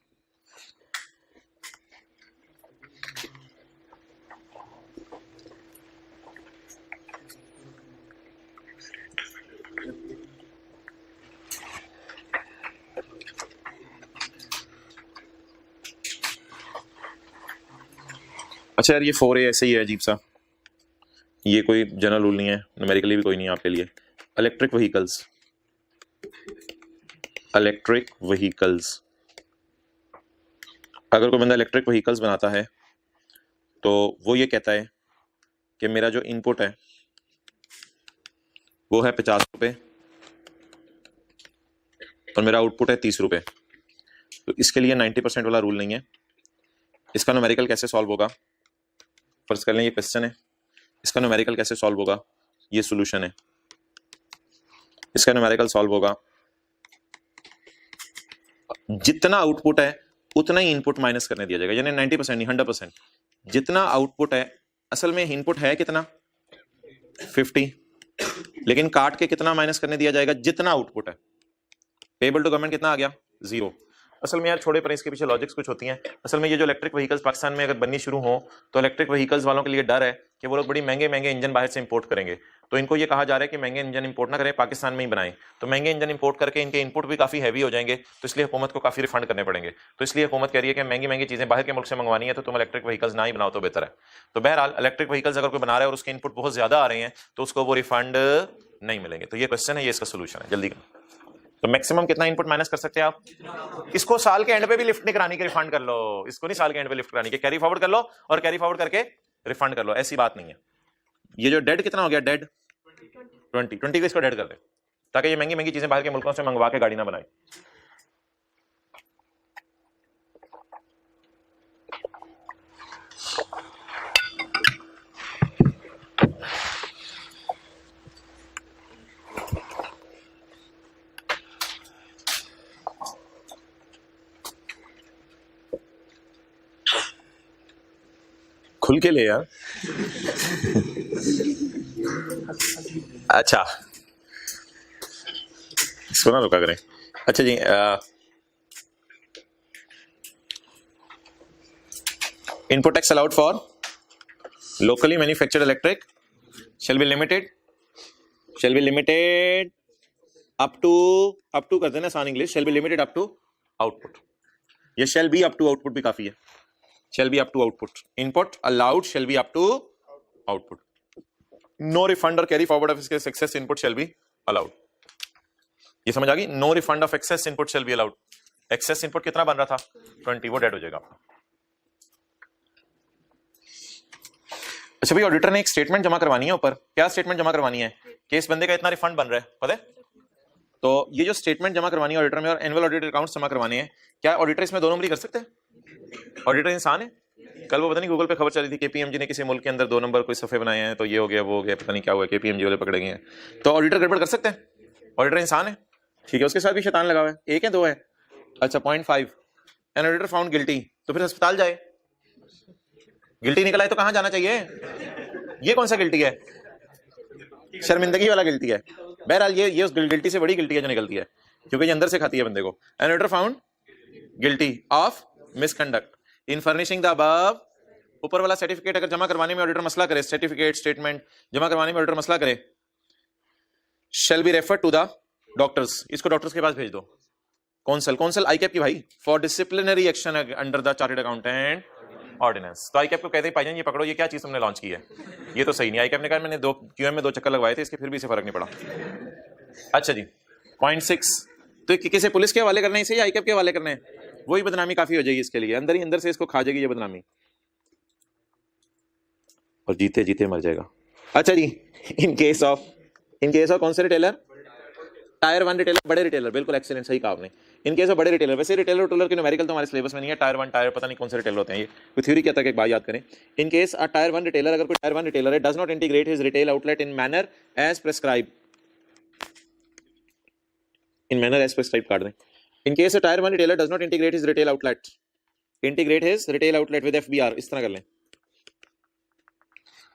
अच्छा यार ये 4A ऐसे ही है अजीब सा, ये कोई जनरल रूल नहीं है, न्यूमेरिकली भी कोई नहीं है आपके लिए। इलेक्ट्रिक व्हीकल्स, इलेक्ट्रिक व्हीकल्स, अगर कोई बंदा इलेक्ट्रिक व्हीकल्स बनाता है तो वो ये कहता है कि मेरा जो इनपुट है वो है 50 रुपये और मेरा आउटपुट है 30 रुपये। तो इसके लिए 90% वाला रूल नहीं है। इसका न्यूमेरिकल कैसे सॉल्व होगा? फर्ज कर लें ये क्वेश्चन है, इसका न्यूमेरिकल कैसे सॉल्व होगा? ये सॉल्यूशन है। इसका न्यूमेरिकल सॉल्व होगा, जितना आउटपुट है उतना ही इनपुट माइनस करने दिया जाएगा, यानी 90% नहीं 100%। जितना आउटपुट है, असल में इनपुट है कितना? 50, लेकिन काट के कितना माइनस करने दिया जाएगा? जितना आउटपुट है। पेबल टू गवर्नमेंट कितना आ गया? 0। असल में यार छोड़े पर इसके पीछे लॉजिक्स कुछ होती हैं। असल में ये जो इलेक्ट्रिक व्हीकल्स पाकिस्तान में अगर बननी शुरू हो तो इलेक्ट्रिक व्हीकल्स वालों के लिए डर है कि वो लोग बड़ी महंगे महंगे इंजन बाहर से इंपोर्ट करेंगे। तो इनको ये कहा जा रहा है कि महंगे इंजन इंपोर्ट ना करें, पाकिस्तान में ही बनाएं। तो महंगे इंजन इंपोर्ट करके इनके इनपुट भी काफी हैवी हो जाएंगे, तो इसलिए हुकूमत को काफी रिफंड करने पड़ेंगे। तो इसलिए हुकूमत कह रही है कि महंगी महंगी चीजें बाहर के मुल्क से मंगवानी है तो तुम इलेक्ट्रिक व्हीकल्स ना ही बनाओ तो बेहतर है। तो बहरहाल इलेक्ट्रिक व्हीकल्स अगर कोई बना रहा है और उसके इनपुट बहुत ज्यादा आ रहे हैं तो उसको वो रिफंड नहीं मिलेंगे। तो ये क्वेश्चन है, ये इसका सोल्यूशन है। जल्दी तो मैक्सिमम कितना इनपुट माइनस कर सकते हैं आप? इसको साल के एंड पे भी लिफ्ट नहीं करानी कि रिफंड कर लो, इसको नहीं साल के एंड पे लिफ्ट करानी कि कैरी फॉरवर्ड कर लो और कैरी फॉरवर्ड करके रिफंड कर लो, ऐसी बात नहीं है। ये जो डेड कितना हो गया? डेड 20 को इसको डेड कर दे, ताकि ये महंगी महंगी चीजें बाहर के मुल्कों से मंगवा के गाड़ी ना बनाए। खुल के ले यार। अच्छा, इसको ना रुका करें। अच्छा जी, input tax allowed for locally manufactured electric shall be limited up to करते हैं ना आसान English, shall be limited up to output। ये shall be up to output भी काफी है, shall be up to output। input allowed shall be up to output। no refund or carry forward of excess input shall be allowed। ये समझ आ गई? no refund of excess input shall be allowed। excess input कितना बन रहा था? 20, वो dead हो जाएगा आपका। अच्छा भाई, ऑडिटर ने एक स्टेटमेंट जमा करवानी है ऊपर। क्या स्टेटमेंट जमा करवानी है? कि इस बंदे का इतना रिफंड बन रहा है, पता है? तो ये जो स्टेटमेंट जमा करवानी है ऑडिटर में, और एनुअल ऑडिटेड अकाउंट्स जमा करवाने हैं, क्या ऑडिटर इसमें 2 नंबरी कर सकते हैं? ऑडिटर इंसान है। कल वो पता नहीं गूगल पे खबर चली थी, केपीएमजी ने किसी मुल्क के अंदर 2 नंबर कोई सफे बनाए हैं, तो ये हो गया वो हो गया, पता नहीं क्या हुआ, केपीएमजी वाले पकड़े गए हैं। तो ऑडिटर गड़बड़ कर सकते हैं? ऑडिटर इंसान है, ठीक है, उसके साथ भी शैतान लगा हुआ है। 1 है 2 है? अच्छा, 0.5। एन ऑडिटर फाउंड गिल्टी, तो फिर अस्पताल जाए। गिल्टी निकला है तो कहां जाना चाहिए? ये कौन सा गिल्टी है? शर्मिंदगी वाला गिल्टी है। बहरहाल ये उस गिल्टी से बड़ी गिल्टी है जो निकलती है, क्योंकि ये अंदर से खाती है बंदे को। An auditor found guilty of misconduct in furnishing the above. ऊपर वाला सर्टिफिकेट अगर जमा करवाने में ऑडिटर मसला करे, सर्टिफिकेट स्टेटमेंट जमा करवाने में ऑडिटर मसला करे, shall be refer to the doctors. इसको डॉक्टर्स के पास भेज दो। कौंसल आईकैप की भाई, for disciplinary action under the chartered accountant ordinance. तो आईकैप को कहते हैं भाईजान ये पकड़ो, ये क्या चीज तुमने लॉन्च की है, ये तो सही नहीं। आईकैप ने कहा मैंने क्यूएम में 2 चक्कर लगवाए थे, इसके फिर भी इसे फर्क नहीं पड़ा। अच्छा जी, 0.6। तो किसी पुलिस के हवाले करना है इसे या आईकैप के हवाले करना है? वही बदनामी काफी हो जाएगी इसके लिए, अंदर ही अंदर से इसको खा जाएगी ये बदनामी, और जीते जीते मर जाएगा। अच्छा जी, इन केस ऑफ कौन से रिटेलर? टायर 1 रिटेलर, बड़े रिटेलर, बिल्कुल एक्सीलेंट, सही कहा आपने। इन केस ऑफ बड़े रिटेलर, वैसे रिटेलर टूलर के न्यूमेरिकल तो हमारे सिलेबस में नहीं है। टायर 1 टायर पता नहीं कौन से रिटेलर होते हैं, ये कोई थ्योरी क्या तक एक बात याद करें। In case a tier 1 retailer, अगर कोई टायर 1 रिटेलर है, does not integrate his retail outlet in manner as prescribe, काट दें। In case a tier 1 retailer does not integrate his retail outlet with FBR, इस तरह कर लें।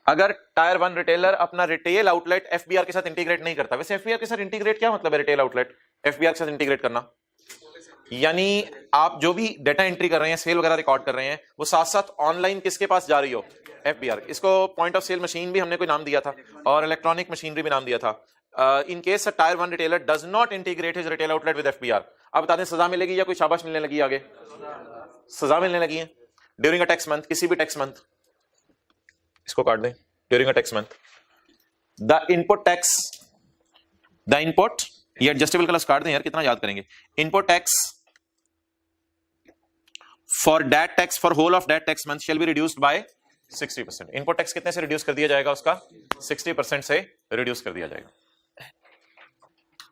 अगर टायर 1 रिटेलर अपना रिटेल आउटलेट एफबीआर के साथ इंटीग्रेट नहीं करता, वैसे एफबीआर के साथ इंटीग्रेट क्या मतलब है? रिटेल आउटलेट एफबीआर के साथ इंटीग्रेट करना, यानी आप जो भी डेटा एंट्री कर रहे हैं, सेल वगैरह रिकॉर्ड कर रहे हैं, वो साथ साथ ऑनलाइन किसके पास जा रही हो? एफबीआर। इसको पॉइंट ऑफ सेल मशीन भी हमने कोई नाम दिया था, और इलेक्ट्रॉनिक मशीनरी भी नाम दिया था। In case tyre 1 retailer does not integrate his retail outlet with FBR. अब बता दें सजा मिलेगी या कोई शाबाश मिलने लगी? आगे सजा मिलने लगी है। ड्यूरिंग अ टैक्स मंथ, किसी भी टैक्स मंथ, इसको काट दें। During a tax month, the input tax, ये एडजस्टेबल क्लास काट दें यार, कितना याद करेंगे। Input tax for that tax for whole of that tax month shall be reduced by 60%। Input tax कितने से रिड्यूस कर दिया जाएगा? उसका 60% से रिड्यूस कर दिया जाएगा।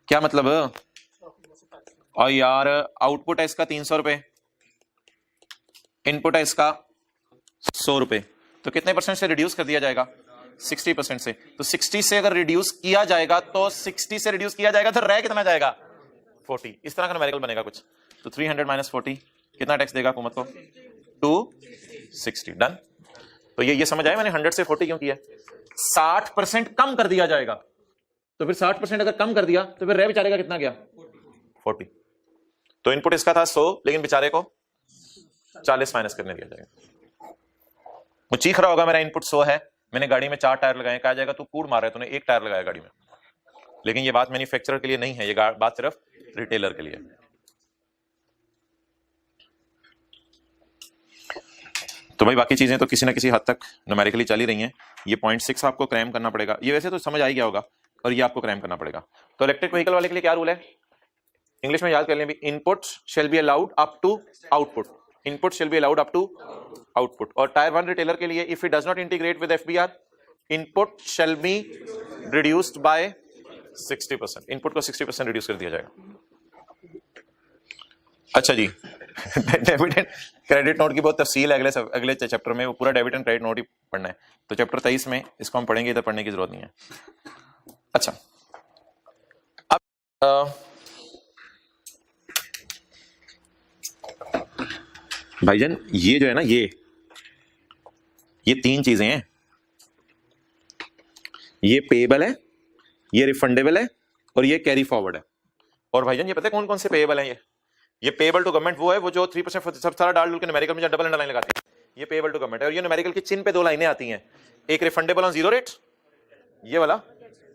क्या मतलब? और यार आउटपुट है इसका 300 रुपए, इनपुट है इसका 100 रुपए, तो कितने परसेंट से रिड्यूस कर दिया जाएगा? 60% से। तो 60 से अगर रिड्यूस किया जाएगा, तो 60 से रिड्यूस किया जाएगा तो रह कितना जाएगा? 40। इस तरह का न्यूमेरिकल बनेगा कुछ। तो 300 माइनस 40 कितना टैक्स देगा हुकूमत को? 260। डन। तो ये समझ आया मैंने 100 से 40 क्यों किया? 60% कम कर दिया जाएगा। तो फिर 60% अगर कम कर दिया तो फिर रह बेचारे का कितना गया? 40। तो इनपुट इसका था 100, लेकिन बेचारे को 40 माइनस करने दिया जाएगा। वो चीख रहा होगा मेरा इनपुट 100 है, मैंने गाड़ी में 4 टायर लगाए, कहा जाएगा तू कूड़ मार रहा है, तूने 1 टायर लगाया गाड़ी में। लेकिन ये बात मैन्युफैक्चरर के लिए नहीं है, ये बात सिर्फ रिटेलर के लिए। तो भाई बाकी चीजें तो किसी ना किसी हद तक न्यूमेरिकली चल ही रही हैं। ये 0.6 आपको क्रैम करना पड़ेगा, ये वैसे तो समझ आ ही गया होगा, और ये आपको क्रैम करना पड़ेगा। तो इलेक्ट्रिक व्हीकल वाले के लिए क्या रूल है? इंग्लिश में याद कर लें भी, input shall be allowed up to output, input shall be allowed up to output. और टायर 1 रिटेलर के लिए, if it does not integrate with FBR, input shall be reduced by 60%, input को 60% रिड्यूस कर दिया जाएगा। अच्छा जी डेबिट एंड क्रेडिट नोट की बहुत तफसील है अगले चैप्टर में, वो पूरा डेबिट एंड क्रेडिट नोट ही पढ़ना है, तो चैप्टर 23 में इसको हम पढ़ेंगे, इधर पढ़ने की जरूरत नहीं है। अच्छा अब भाईजान ये जो है ना, ये तीन चीजें हैं, ये पेएबल है, ये रिफंडेबल है और ये कैरी फॉरवर्ड है। और भाईजान ये पता है कौन कौन से पेएबल हैं? ये पेएबल टू गवर्नमेंट वो है वो जो 3% सब सारा डाल के न्यूमेरिकल में डबल अंडरलाइन लगाते हैं, ये पेएबल टू गवर्नमेंट है। और ये न्यूमेरिकल के चिन्ह पे दो लाइनें आती हैं, एक रिफंडेबल ऑन जीरो रेट, ये वाला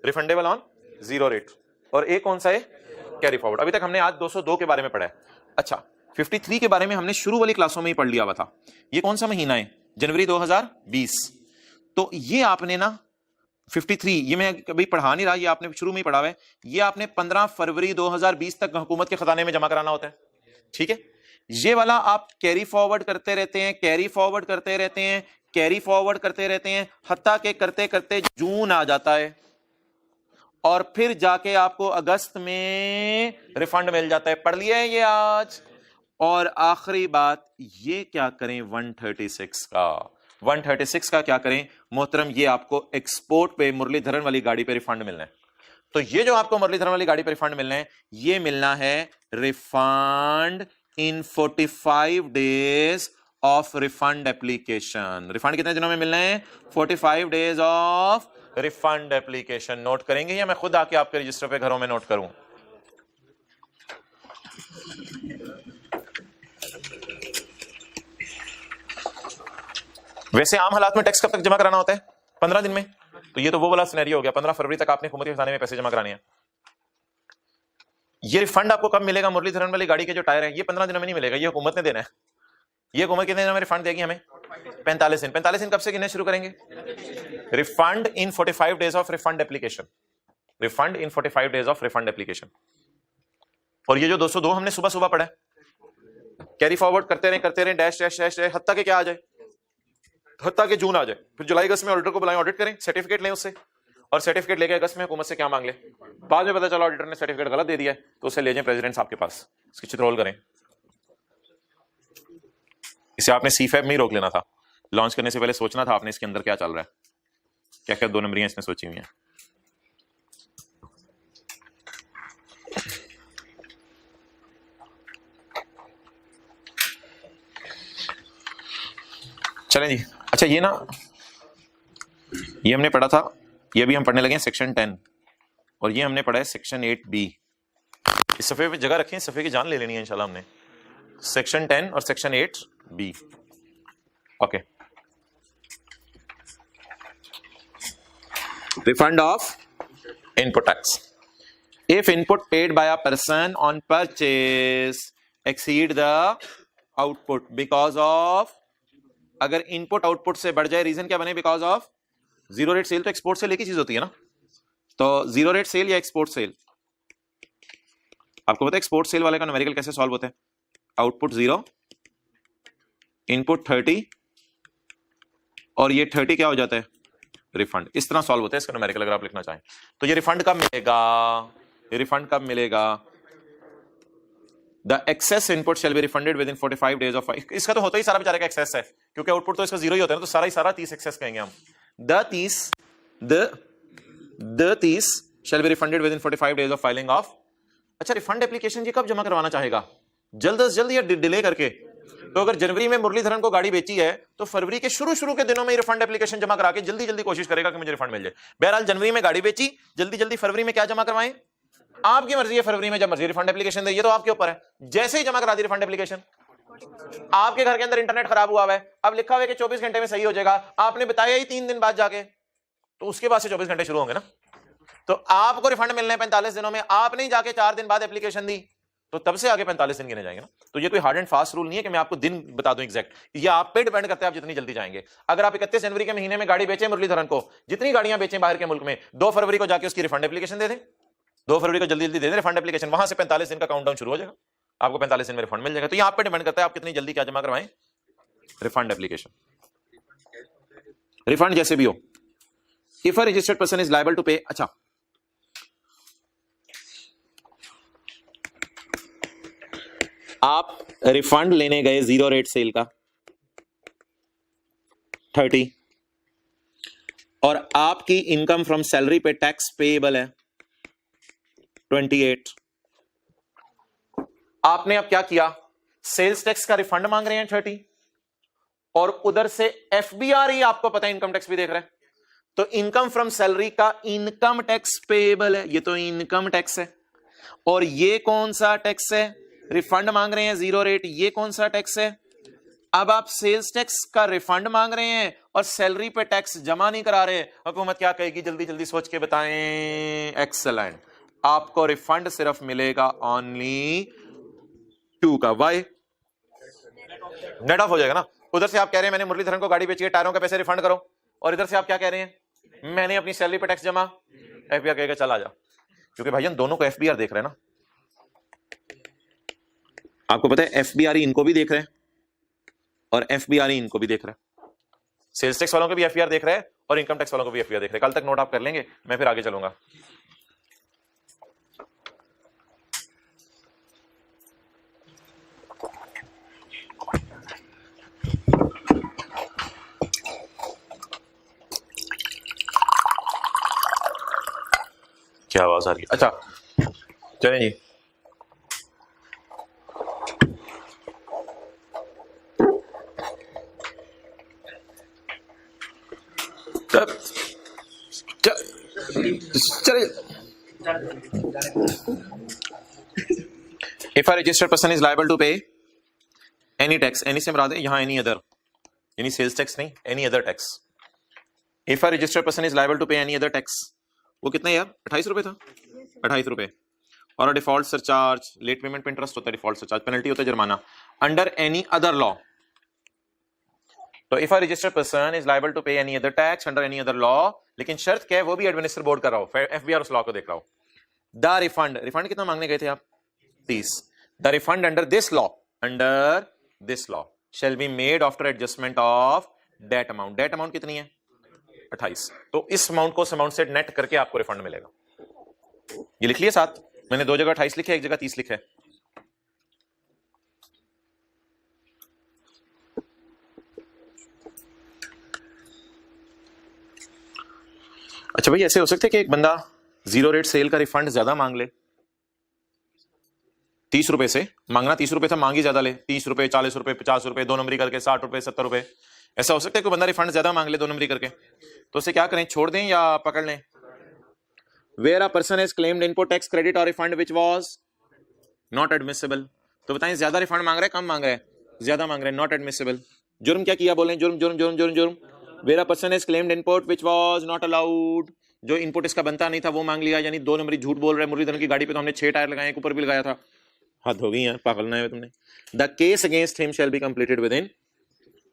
रिफंडेबल ऑन जीरो रेट, और एक कौन सा है? Carry forward. अभी तक हमने आज 202 के बारे में पढ़ा है। अच्छा 53 के बारे में हमने शुरू वाली क्लासों में ही पढ़ लिया हुआ था। ये कौन सा महीना है? जनवरी 2020। तो ये आपने ना 53, ये मैं कभी पढ़ा नहीं रहा, ये आपने शुरू में ही पढ़ा हुआ है। ये आपने 15 फरवरी 2020 तक हुकूमत के खजाने में जमा कराना होता है, ठीक है। ये वाला आप कैरी फॉरवर्ड करते रहते हैं, कैरी फॉरवर्ड करते रहते हैं, कैरी फॉरवर्ड करते रहते हैं, हत्ता के करते करते जून आ जाता है और फिर जाके आपको अगस्त में रिफंड मिल जाता है। पढ़ लिया है ये आज। और आखिरी बात, ये क्या करें 136 का क्या करें मोहतरम? ये आपको एक्सपोर्ट पे मुरलीधरन वाली गाड़ी पे रिफंड मिलना है। तो ये जो आपको मुरलीधरन वाली गाड़ी पे रिफंड मिलना है, ये मिलना है refund in 45 days of refund application. Refund कितने दिनों में मिलना है? 45 days of refund application. Note करेंगे या मैं खुद आके आपके रजिस्टर पे घरों में नोट करूं? वैसे आम हालात में टैक्स कब तक जमा कराना होता है? 15 दिन में। तो ये तो वो वाला सिनेरियो हो गया, 15 फरवरी तक आपने हुकूमत के खजाने में पैसे जमा कराने हैं। ये रिफंड आपको कब मिलेगा? मुरलीधरन वाली गाड़ी के जो टायर हैं, ये 15 दिनों में नहीं मिलेगा, ये हुकूमत ने देना है। ये हुकूमत कितने दिनों में रिफंड देगी हमें? 45 दिन। 45 दिन कब से गिनने शुरू करेंगे? Refund in 45 days of refund application. Refund in 45 days of refund application. और ये जो 202 हमने सुबह सुबह पढ़ा है, कैरी फॉरवर्ड करते रहे डैश डैश डैश डैश, हत्ता के क्या आ जाए? हत्ता के जून आ जाए। फिर जुलाई अगस्त में ऑडिटर को बुलाएं, ऑडिट करें, सर्टिफिकेट लें उससे, और सर्टिफिकेट लेके अगस्त में हुकूमत से क्या मांग ले। बाद में पता चला ऑडिटर ने सर्टिफिकेट गलत दे दिया है, तो उसे ले जाएं प्रेसिडेंट साहब के पास, इसकी चिट्रोल करें। इसे आपने सीफैब में ही रोक लेना था, लॉन्च करने से पहले सोचना था आपने इसके अंदर क्या चल रहा है, क्या क्या 2 नंबरियां इसमें सोची हुई हैं। चलें जी। अच्छा ये ना, ये हमने पढ़ा था, ये भी हम पढ़ने लगे हैं सेक्शन 10, और ये हमने पढ़ा है सेक्शन 8B। इस सफे पे जगह रखें, सफे की जान ले लेनी है इंशाल्लाह हमने। सेक्शन 10 और section 8B। Okay, refund of input tax if input paid by a person on purchase exceed the output because of, अगर इनपुट आउटपुट से बढ़ जाए, रीजन क्या बने? Because of zero rate sale. तो एक्सपोर्ट सेल एक ही चीज होती है ना, तो जीरो रेट सेल या एक्सपोर्ट सेल। आपको पता है एक्सपोर्ट सेल वाले का न्यूमेरिकल कैसे सॉल्व होता है? आउटपुट 0, इनपुट 30, और ये 30 क्या हो जाता है? रिफंड। इस तरह सॉल्व होता है इसका न्यूमेरिकल, अगर आप लिखना चाहें तो। ये रिफंड कब मिलेगा? ये रिफंड कब मिलेगा? The excess input shall be refunded within 45 days of. इसका तो होता ही सारा बेचारे का एक्सेस है, क्योंकि आउटपुट तो इसका 0 ही होता है ना, तो सारा ही सारा 30 एक्सेस कहेंगे हम। The 30 shell be refunded within 45 days of filing of. अच्छा, रिफंड एप्लीकेशन ये कब जमा करवाना चाहेगा? जल्द से जल्द या डिले करके? तो अगर जनवरी में मुरलीधरन को गाड़ी बेची है, तो फरवरी के शुरू के दिनों में रिफंड एप्लीकेशन जमा करा के जल्दी कोशिश करेगा कि मुझे रिफंड मिल जाए। बहरहाल जनवरी में गाड़ी बेची, जल्दी फरवरी में क्या जमा करवाएं? आपकी मर्जी है, फरवरी में जब मर्जी रिफंड एप्लीकेशन दे, ये तो आपके ऊपर है। जैसे ही जमा करा दी रिफंड एप्लीकेशन, आपके घर के अंदर इंटरनेट खराब हुआ है, अब लिखा हुआ है कि 24 घंटे में सही हो जाएगा, आपने बताया ही 3 दिन बाद जाके, तो उसके बाद से 24 घंटे शुरू होंगे ना। तो आपको रिफंड मिलने 45 दिनों में, आपने ही जाके 4 दिन बाद एप्लीकेशन दी, तो तब से आगे 45 दिन गिने जाएंगे ना। तो ये कोई हार्ड एंड फास्ट रूल नहीं है कि मैं आपको दिन बता दूं एग्जैक्ट, ये आप पे डिपेंड करता है आप जितनी जल्दी जाएंगे। अगर आप 31 जनवरी के महीने में गाड़ी बेचें मुरलीधरन को, जितनी गाड़ियां बेचें बाहर के मुल्क में, 2 फरवरी को जाके उसकी रिफंड एप्लीकेशन दे दें, 2 फरवरी को जल्दी दे दें रिफंड एप्लीकेशन, वहां से 45 दिन का काउंटडाउन शुरू हो जाएगा, आपको 45 दिन में रिफंड मिल जाएगा। तो ये आप पे डिपेंड करता है आप कितनी जल्दी क्या जमा करवाएं रिफंड एप्लीकेशन। रिफंड जैसे भी हो, if a registered person is liable to pay. अच्छा, आप रिफंड लेने गए जीरो रेट सेल का 30, और आपकी इनकम फ्रॉम सैलरी पे टैक्स पेएबल है 28। आपने अब क्या किया, सेल्स टैक्स का रिफंड मांग रहे हैं 30, और उधर से एफबीआर आपको पता है इनकम टैक्स भी देख रहे हैं, तो इनकम फ्रॉम सैलरी का इनकम टैक्स पेएबल है, ये तो इनकम टैक्स है। और ये कौन सा टैक्स है, रिफंड मांग रहे हैं जीरो रेट, ये कौन सा टैक्स है। अब आप सेल्स टैक्स का रिफंड मांग रहे हैं और सैलरी पे टैक्स जमा नहीं करा रहे, हुकूमत क्या कहेगी, जल्दी जल्दी सोच के बताएं। एक्सेलेंट, आपको रिफंड सिर्फ मिलेगा ओनली 2 का, वाई नेट ऑफ हो जाएगा ना। उधर से आप कह रहे हैं मैंने मुरलीधरन को गाड़ी बेची है, टायरों के पैसे रिफंड करो, और इधर से आप क्या कह रहे हैं, मैंने अपनी सैलरी पे टैक्स जमा। एफबीआर कहेगा चल आ जा, क्योंकि भाईजान दोनों को एफबीआर देख रहे हैं ना। आपको पता है एफबीआर इनको भी देख रहे हैं और एफबीआर इनको भी देख रहा है। सेल्स टैक्स वालों को भी एफबीआर देख रहा है और इनकम टैक्स वालों को भी एफबीआर देख रहे हैं। कल तक नोट आप कर लेंगे, मैं फिर आगे चलूंगा। क्या आवाज आ रही है, अच्छा चलें जी। If a registered person is liable to pay any tax, any से मराद है यहाँ any other, यानी सेल्स टैक्स नहीं, any other tax. If a registered person is liable to pay any other tax, वो कितना यार 28 रुपए था, 28 रुपए, और डिफॉल्ट सरचार्ज, लेट पेमेंट पे इंटरेस्ट होता है, डिफॉल्ट सरचार्ज पेनल्टी होता है, जुर्माना, अंडर एनी अदर लॉ। तो if a registered person is liable to pay any other tax under any other law, लेकिन शर्त क्या है, वो भी एडमिनिस्ट्रेटिव बोर्ड कर रहा हो, एफबीआर उस लॉ को देख रहा हो। द रिफंड, रिफंड कितना मांगने गए थे आप, 30। The refund under this law shall be made after adjustment of debt amount. Debt amount कितनी है 28, तो इस अमाउंट को उस अमाउंट से नेट करके आपको रिफंड मिलेगा। ये लिख लिया साथ, मैंने 2 जगह 28 लिखे, 1 जगह 30 लिखा है। अच्छा भाई, ऐसे हो सकते कि एक बंदा जीरो रेट सेल का रिफंड ज्यादा मांग ले, 30 रुपए से मांगना 30 रुपए था, मांगी ज्यादा ले, 30 रुपए, 40 रुपए, 50 रुपए, 2 नंबरी करके 60 रुपए, 70 रुपए। ऐसा हो सकता है कोई बंदा रिफंड ज्यादा मांग ले 2 नंबरी करके, तो उसे क्या करें, छोड़ दें या पकड़ लें। Where a person has claimed input tax credit और refund which was not admissible, तो बताएं ज्यादा रिफंड मांग रहा है, कम मांग रहा है, ज्यादा मांग रहा है, नॉट एडमिसिबल। जुर्म क्या किया, बोलें जुर्म जुर्म जुर्म जुर्म जुर्म। Where a person has claimed input which was not allowed, जो इनपुट इसका बनता नहीं था वो मांग लिया, यानी 2 नंबरी झूठ बोल रहा है। मुरलीधरन की गाड़ी पे तो हमने 6 टायर लगाए, ऊपर भी लगाया था, हद हो गई है, पागल ना है तुमने। The case against him shall be completed with in,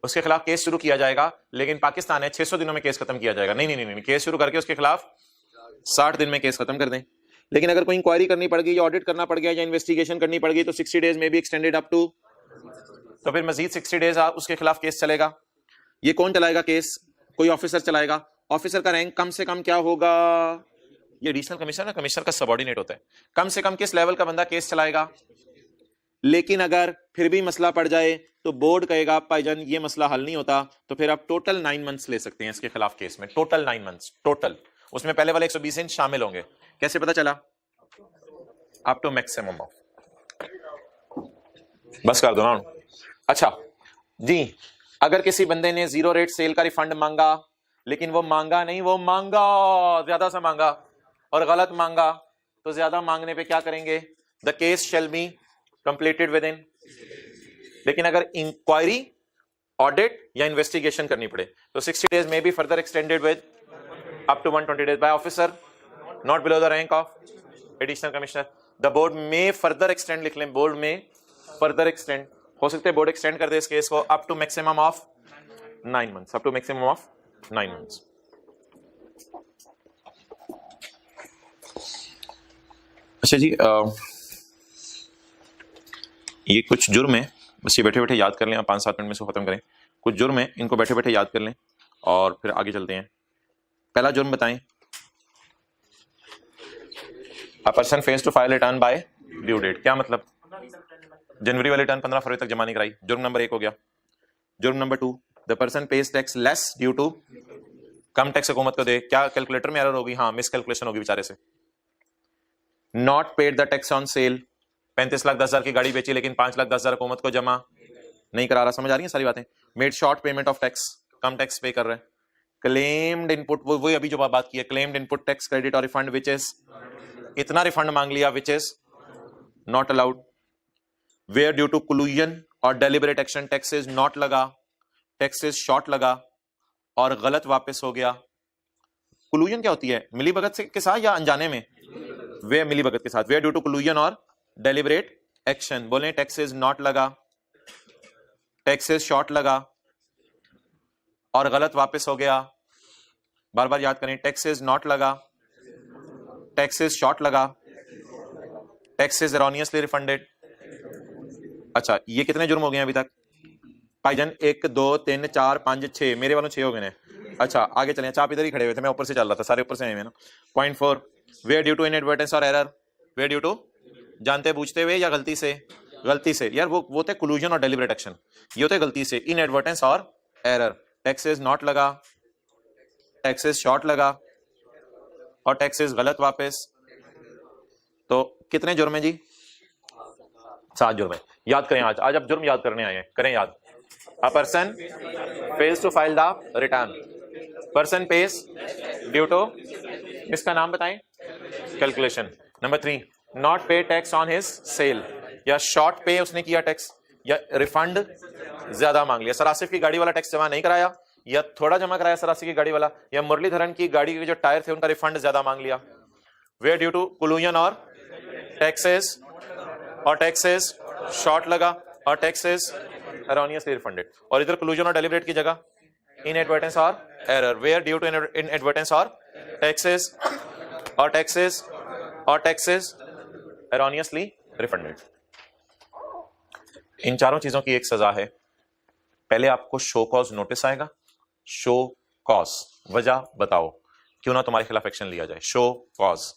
उसके खिलाफ केस शुरू किया जाएगा, लेकिन पाकिस्तान है 600 दिनों में केस खत्म किया जाएगा। नहीं नहीं नहीं, केस शुरू करके उसके खिलाफ 60 दिन में केस खत्म कर दें। लेकिन अगर कोई इंक्वायरी करनी पड़ गई या ऑडिट करना पड़ गया या इन्वेस्टिगेशन करनी पड़ गई तो 60 डेज में भी एक्सटेंडेड अप टू, तो फिर मजीद 60 डेज उसके खिलाफ केस चलेगा। ये कौन चलाएगा केस, कोई ऑफिसर चलाएगा। ऑफिसर का रैंक कम से कम क्या होगा, ये एडिशनल कमिश्नर, कमिश्नर का सबऑर्डिनेट होता है। कम से कम किस लेवल का बंदा केस चलाएगा। लेकिन अगर फिर भी मसला पड़ जाए तो बोर्ड कहेगा भाईजान ये मसला हल नहीं होता, तो फिर आप टोटल 9 मंथ्स ले सकते हैं इसके खिलाफ केस में, टोटल 9 मंथ्स टोटल। उसमें पहले वाले 120 दिन शामिल होंगे। कैसे पता चला, अप टू मैक्सिमम ऑफ, बस कर दो ना। अच्छा जी, अगर किसी बंदे ने जीरो रेट सेल का रिफंड मांगा, लेकिन वो मांगा नहीं, वो मांगा ज्यादा सा मांगा और गलत मांगा, तो ज्यादा मांगने पे क्या करेंगे, the case shall be completed with in. लेकिन अगर इंक्वायरी, ऑडिट या इन्वेस्टिगेशन करनी पड़े तो 60 डेज में be further extended with up to 120 days by officer not below the rank of additional commissioner. The board में फर्दर एक्सटेंड, लिख लें, बोर्ड में फर्दर एक्सटेंड हो सकते हैं, बोर्ड एक्सटेंड कर दे इस केस को up to maximum of 9 months, up to maximum of 9 months. अच्छा जी, ये कुछ जुर्म है, बस ये बैठे बैठे याद कर लें, आप 5-7 मिनट में से खत्म करें। कुछ जुर्म है, इनको बैठे बैठे याद कर लें और फिर आगे चलते हैं। पहला जुर्म बताएं, a person fails to file return by due date, क्या मतलब, जनवरी वाली टर्न 15 फरवरी तक जमा नहीं कराई, जुर्म नंबर 1 हो गया। जुर्म number 2, the person pays tax less due to, कम टैक्स हुकूमत को दे, क्या कैलकुलेटर में एरर होगी? हाँ, मिस कैलकुलेशन होगी बेचारे से। Not paid the tax on sale, 35,10,000 की गाड़ी बेची लेकिन 5,10,000 हुकूमत को जमा नहीं करा रहा। समझ आ रही है सारी बातें? Made short payment of tax, come tax पे कर रहे हैं। क्लेम्ड इनपुट, वही अभी जो बात की है, क्लेम्ड इनपुट टैक्स क्रेडिट और रिफंड विच इज, इतना रिफंड मांग लिया which is not allowed. Where due to collusion और deliberate action tax is not लगा, टैक्स इज शॉर्ट लगा और गलत वापस हो गया। कोलूजन क्या होती है? मिली भगत के साथ या अनजाने में? वे मिली भगत के साथ। वेयर ड्यू टू कोलूजन और डेलिबरेट एक्शन, बोले टैक्स इज नॉट लगा, टैक्स इज शॉर्ट लगा और गलत वापस हो गया। बार बार याद करें, टैक्स इज नॉट लगा, टैक्स इज शॉर्ट लगा, टैक्स इज एरोनियसली रिफंडेड। अच्छा, ये कितने जुर्म हो गए अभी तक भाईजान? 1 2 3 4 5 6, मेरे वालों 6 हो गए हैं। अच्छा आगे चलें, आप इधर ही खड़े हुए थे, मैं ऊपर से चल रहा था, सारे ऊपर से आए हुए ना। पॉइंट 4, वेयर ड्यू टू इनएडवर्टेंस और एरर, वेयर ड्यू टू जानते बूझते हुए या गलती से? गलती से यार, वो थे कोलूजन और डेलिबरेट एक्शन, ये होते गलती से। इनएडवर्टेंस और एरर, टैक्स इज नॉट लगा, टैक्स इज शॉर्ट लगा और टैक्स इज गलत वापस। तो कितने जुर्म है जी? 7 जुर्म है। याद करें, आज आप जुर्म याद करने आए हैं, करें याद। A person fails to file the return, person pays due to, इसका नाम बताएं, कैलकुलेशन। नंबर 3, नॉट पे टैक्स ऑन हिज सेल, या शॉर्ट पे उसने किया टैक्स, या रिफंड ज्यादा मांग लिया। सरासिफ की गाड़ी वाला टैक्स जमा नहीं कराया, या थोड़ा जमा कराया सरासिफ की गाड़ी वाला, या मुरलीधरन की गाड़ी के जो टायर थे उनका रिफंड ज्यादा मांग लिया। वेयर ड्यू टू कोलूजन और टैक्सेस, और टैक्सेस शॉर्ट लगा और टैक्सेस एरोनियसली रिफंडेड। और इधर कोलूजन और डेलिबरेट की जगह इनएडवर्टेंस और एरर, वेयर ड्यू टू इनएडवर्टेंस और टैक्सेस, और टैक्सेस और टैक्सेस एरोनियसली रिफंडेड। इन चारों चीजों की एक सजा है। पहले आपको शो कॉज नोटिस आएगा, शो कॉज, वजह बताओ क्यों ना तुम्हारे खिलाफ एक्शन लिया जाए, शो कॉज।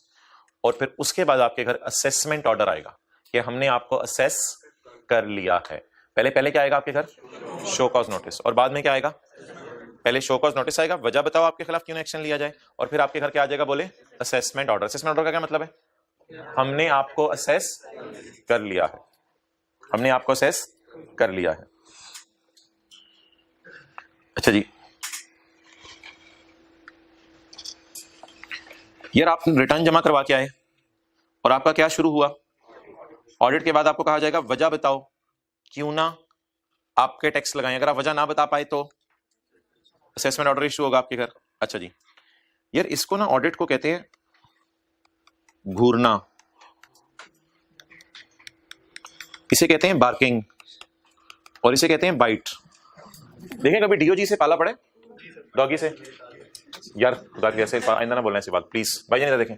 और फिर उसके बाद आपके घर असेसमेंट ऑर्डर आएगा कि हमने आपको असेस कर लिया है। पहले क्या आएगा आपके घर? Show cause notice. और बाद में क्या आएगा? पहले शो कॉज नोटिस आएगा, वजह बताओ आपके खिलाफ क्यों एक्शन लिया जाए, और फिर आपके घर क्या आ जाएगा? बोले असेसमेंट ऑर्डर। असेसमेंट ऑर्डर का क्या मतलब है? हमने आपको असेस कर लिया है, हमने आपको असेस कर लिया है। अच्छा जी, यार आप रिटर्न जमा करवा के आए और आपका क्या शुरू हुआ? ऑडिट के बाद आपको कहा जाएगा वजह बताओ क्यों ना आपके टैक्स लगाएं। अगर आप वजह ना बता पाए तो असेसमेंट ऑर्डर इशू होगा आपके घर। अच्छा जी, यार इसको ना ऑडिट को कहते हैं घूरना, इसे कहते हैं बार्किंग, और इसे कहते हैं बाइट। देखें कभी डीओजी से पाला पड़े, डॉगी से? यार खुदा के ऐसे आइंदा ना बोलना ऐसी बात प्लीज भाई जान। देखें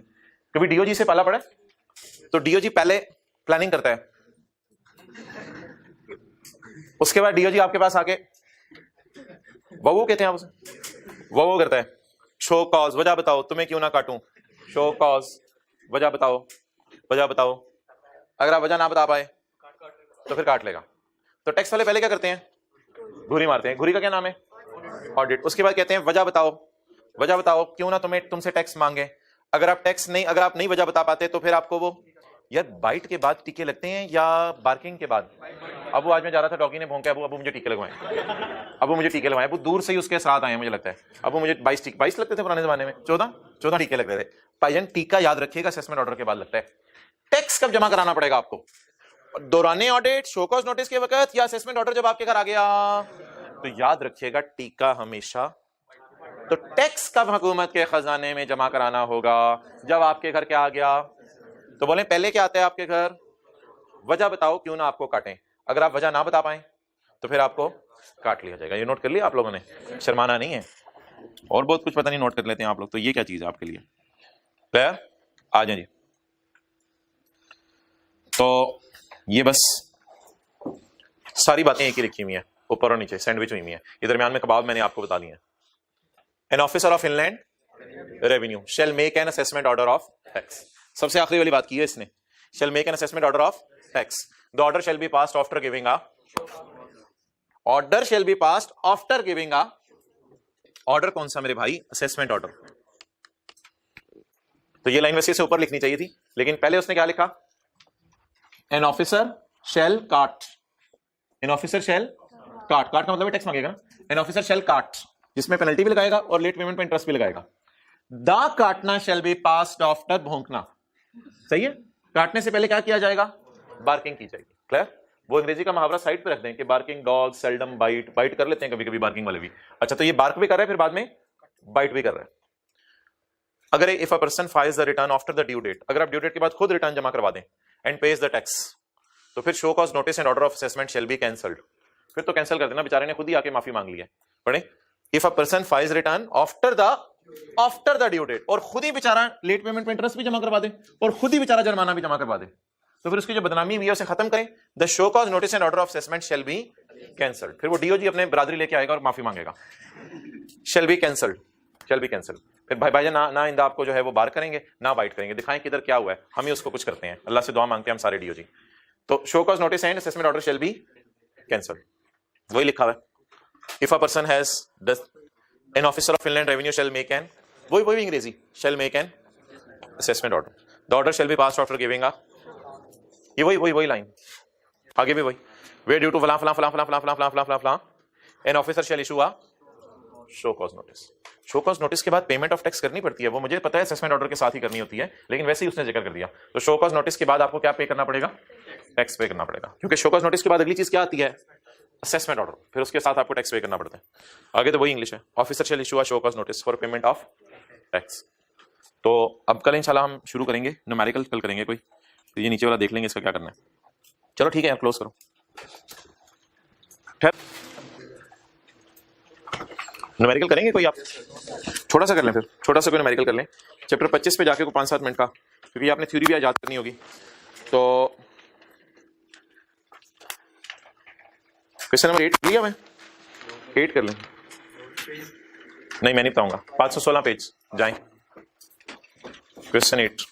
कभी डीओजी से पाला पड़े तो डीओजी पहले प्लानिंग करता है, उसके बाद डीओजी आपके पास आके वो कहते हैं, आप उसे वो करता है शो कॉज, वजह बताओ तुम्हें क्यों ना काटूं, शो कॉज, वजह बताओ, वजह बताओ। अगर आप वजह ना बता पाए तो फिर काट लेगा। तो टैक्स वाले पहले क्या करते हैं? घुरी मारते हैं। घुरी का क्या नाम है? ऑडिट। उसके बाद कहते हैं वजह बताओ, वजह बताओ क्यों ना तुमसे टैक्स मांगे। अगर आप नहीं वजह बता पाते तो फिर आपको वो, यार बाइट के बाद टीके लगते हैं या बार्किंग के बाद? अब आज मैं जा रहा था, डॉगी ने भौंका, अबू मुझे टीके लगवाएं, अबू मुझे टीके लगवाएं। अबू दूर से ही उसके साथ आए मुझे लगता है। अबू मुझे 22 लगते थे पुराने जमाने में, 14 टीके लगते थे। भाईजान टीका याद रखिएगा, असेसमेंट ऑर्डर के बाद लगता है। टैक्स कब जमा कराना पड़ेगा आपको? दौराने ऑडिट, शो कॉज नोटिस के वक्त, या असेसमेंट ऑर्डर जब आपके घर आ गया? तो याद रखिएगा टीका हमेशा। तो टैक्स कब हुकूमत के खजाने में जमा कराना होगा? जब आपके घर क्या आ गया। तो बोले पहले क्या आता है आपके घर? वजह बताओ क्यों ना आपको काटें। अगर आप वजह ना बता पाए तो फिर आपको काट लिया जाएगा। ये नोट कर लिया आप लोगों ने, शर्माना नहीं है। और बहुत कुछ पता नहीं नोट कर लेते हैं आप लोग। तो ये क्या चीज है आपके लिए? क्लियर? आ जाए जी। तो ये बस सारी बातें एक ही लिखी हुई है, ऊपर और नीचे सैंडविच हुई है। ये दरमियान में कबाब मैंने आपको बता दिए हैं। An officer of inland revenue shell make an assessment order of tax. सबसे आखिरी वाली बात की है इसने, shell make an assessment order of tax. The order shall be passed after giving a order shall be passed after giving a order कौन सा मेरे भाई? Assessment order. तो ये लाइन वैसे से ऊपर लिखनी चाहिए थी, लेकिन पहले उसने क्या लिखा? एन ऑफिसर शैल काट। एन ऑफिसर शैल काट, काट का मतलब टैक्स मांगेगा ना। एन ऑफिसर शैल काट, जिसमें पेनल्टी भी लगाएगा और लेट पेमेंट पे इंटरेस्ट भी लगाएगा। द काटना शैल बी पास्ड आफ्टर भौंकना। सही है? काटने से पहले क्या किया जाएगा? बार्किंग की जाएगी। क्लियर? वो अंग्रेजी का मुहावरा साइड पे रख दें कि barking dog seldom bite. Bite कर लेते हैं कभी कभी बार्किंग वाले भी। अच्छा, तो ये बार्क भी कर रहा है, फिर बाद में बाइट भी कर रहा है। अगर if a person files the return after the due date, अगर आप ड्यू डेट के बाद खुद रिटर्न जमा करवा दें एंड पेज द टैक्स, तो फिर show cause notice and order of assessment shall be cancelled. फिर तो कैंसिल कर देना, बेचारे ने खुद ही आके माफी मांग ली है। पढ़े, if a person files return after the due date, और खुद ही बेचारा लेट पेमेंट पे इंटरेस्ट भी जमा करवा दे और खुद ही बेचारा जुर्माना भी जमा करवा दे, तो फिर उसकी जो बदनामी हुई है उसे खत्म करें। The show cause notice and order of assessment shall be cancelled. फिर वो डीओजी अपने बरादरी लेके आएगा और माफी मांगेगा। Shall be cancelled, shall be cancelled. फिर भाईजान ना इंदा आपको जो है वो बार करेंगे ना बाइट करेंगे, दिखाएं किधर क्या हुआ है, हम ही उसको कुछ करते हैं। अल्लाह से दुआ मांगते हैं हम सारे डीओजी। तो show cause notice and assessment order shall be cancelled, वही लिखा हुआ है। If a person has an officer of inland revenue shell make an, वही अंग्रेजी, शैल make an assessment order. The order shall be passed after giving a, ये वही line आगे भी वही, वे ड्यू टू फलां फलां फलां फलां फलां फलां फलां फलां फलां फलां an officer shall issue a show cause notice. Show cause notice के बाद पेमेंट ऑफ टैक्स करनी पड़ती है, वो मुझे पता है असेसमेंट ऑर्डर के साथ ही करनी होती है, लेकिन वैसे ही उसने जिक्र कर दिया। तो शो कॉज नोटिस के बाद आपको क्या पे करना पड़ेगा? टैक्स पे करना पड़ेगा, क्योंकि शो कॉज नोटिस के बाद अगली चीज क्या आती है? असेसमेंट ऑर्डर, फिर उसके साथ आपको टैक्स पे करना पड़ता है। आगे तो वही इंग्लिश है, officer shall issue a show cause notice for payment of tax. तो अब कल इंशाल्लाह हम शुरू करेंगे न्यूमेरिकल, कल करेंगे कोई, तो ये नीचे वाला देख लेंगे इसका क्या करना है। चलो ठीक है यार, क्लोज करो। न्यूमेरिकल करेंगे कोई, आप छोटा सा कर लें, फिर छोटा सा कोई न्यूमेरिकल कर लें चैप्टर 25 पे जाके को 5-7 मिनट का, क्योंकि आपने थ्योरी भी आज याद करनी होगी। तो क्वेश्चन नंबर 8 लिया, मैं 8 कर लें। नहीं मैं नहीं बताऊंगा, 516 पेज जाएं। क्वेश्चन 8,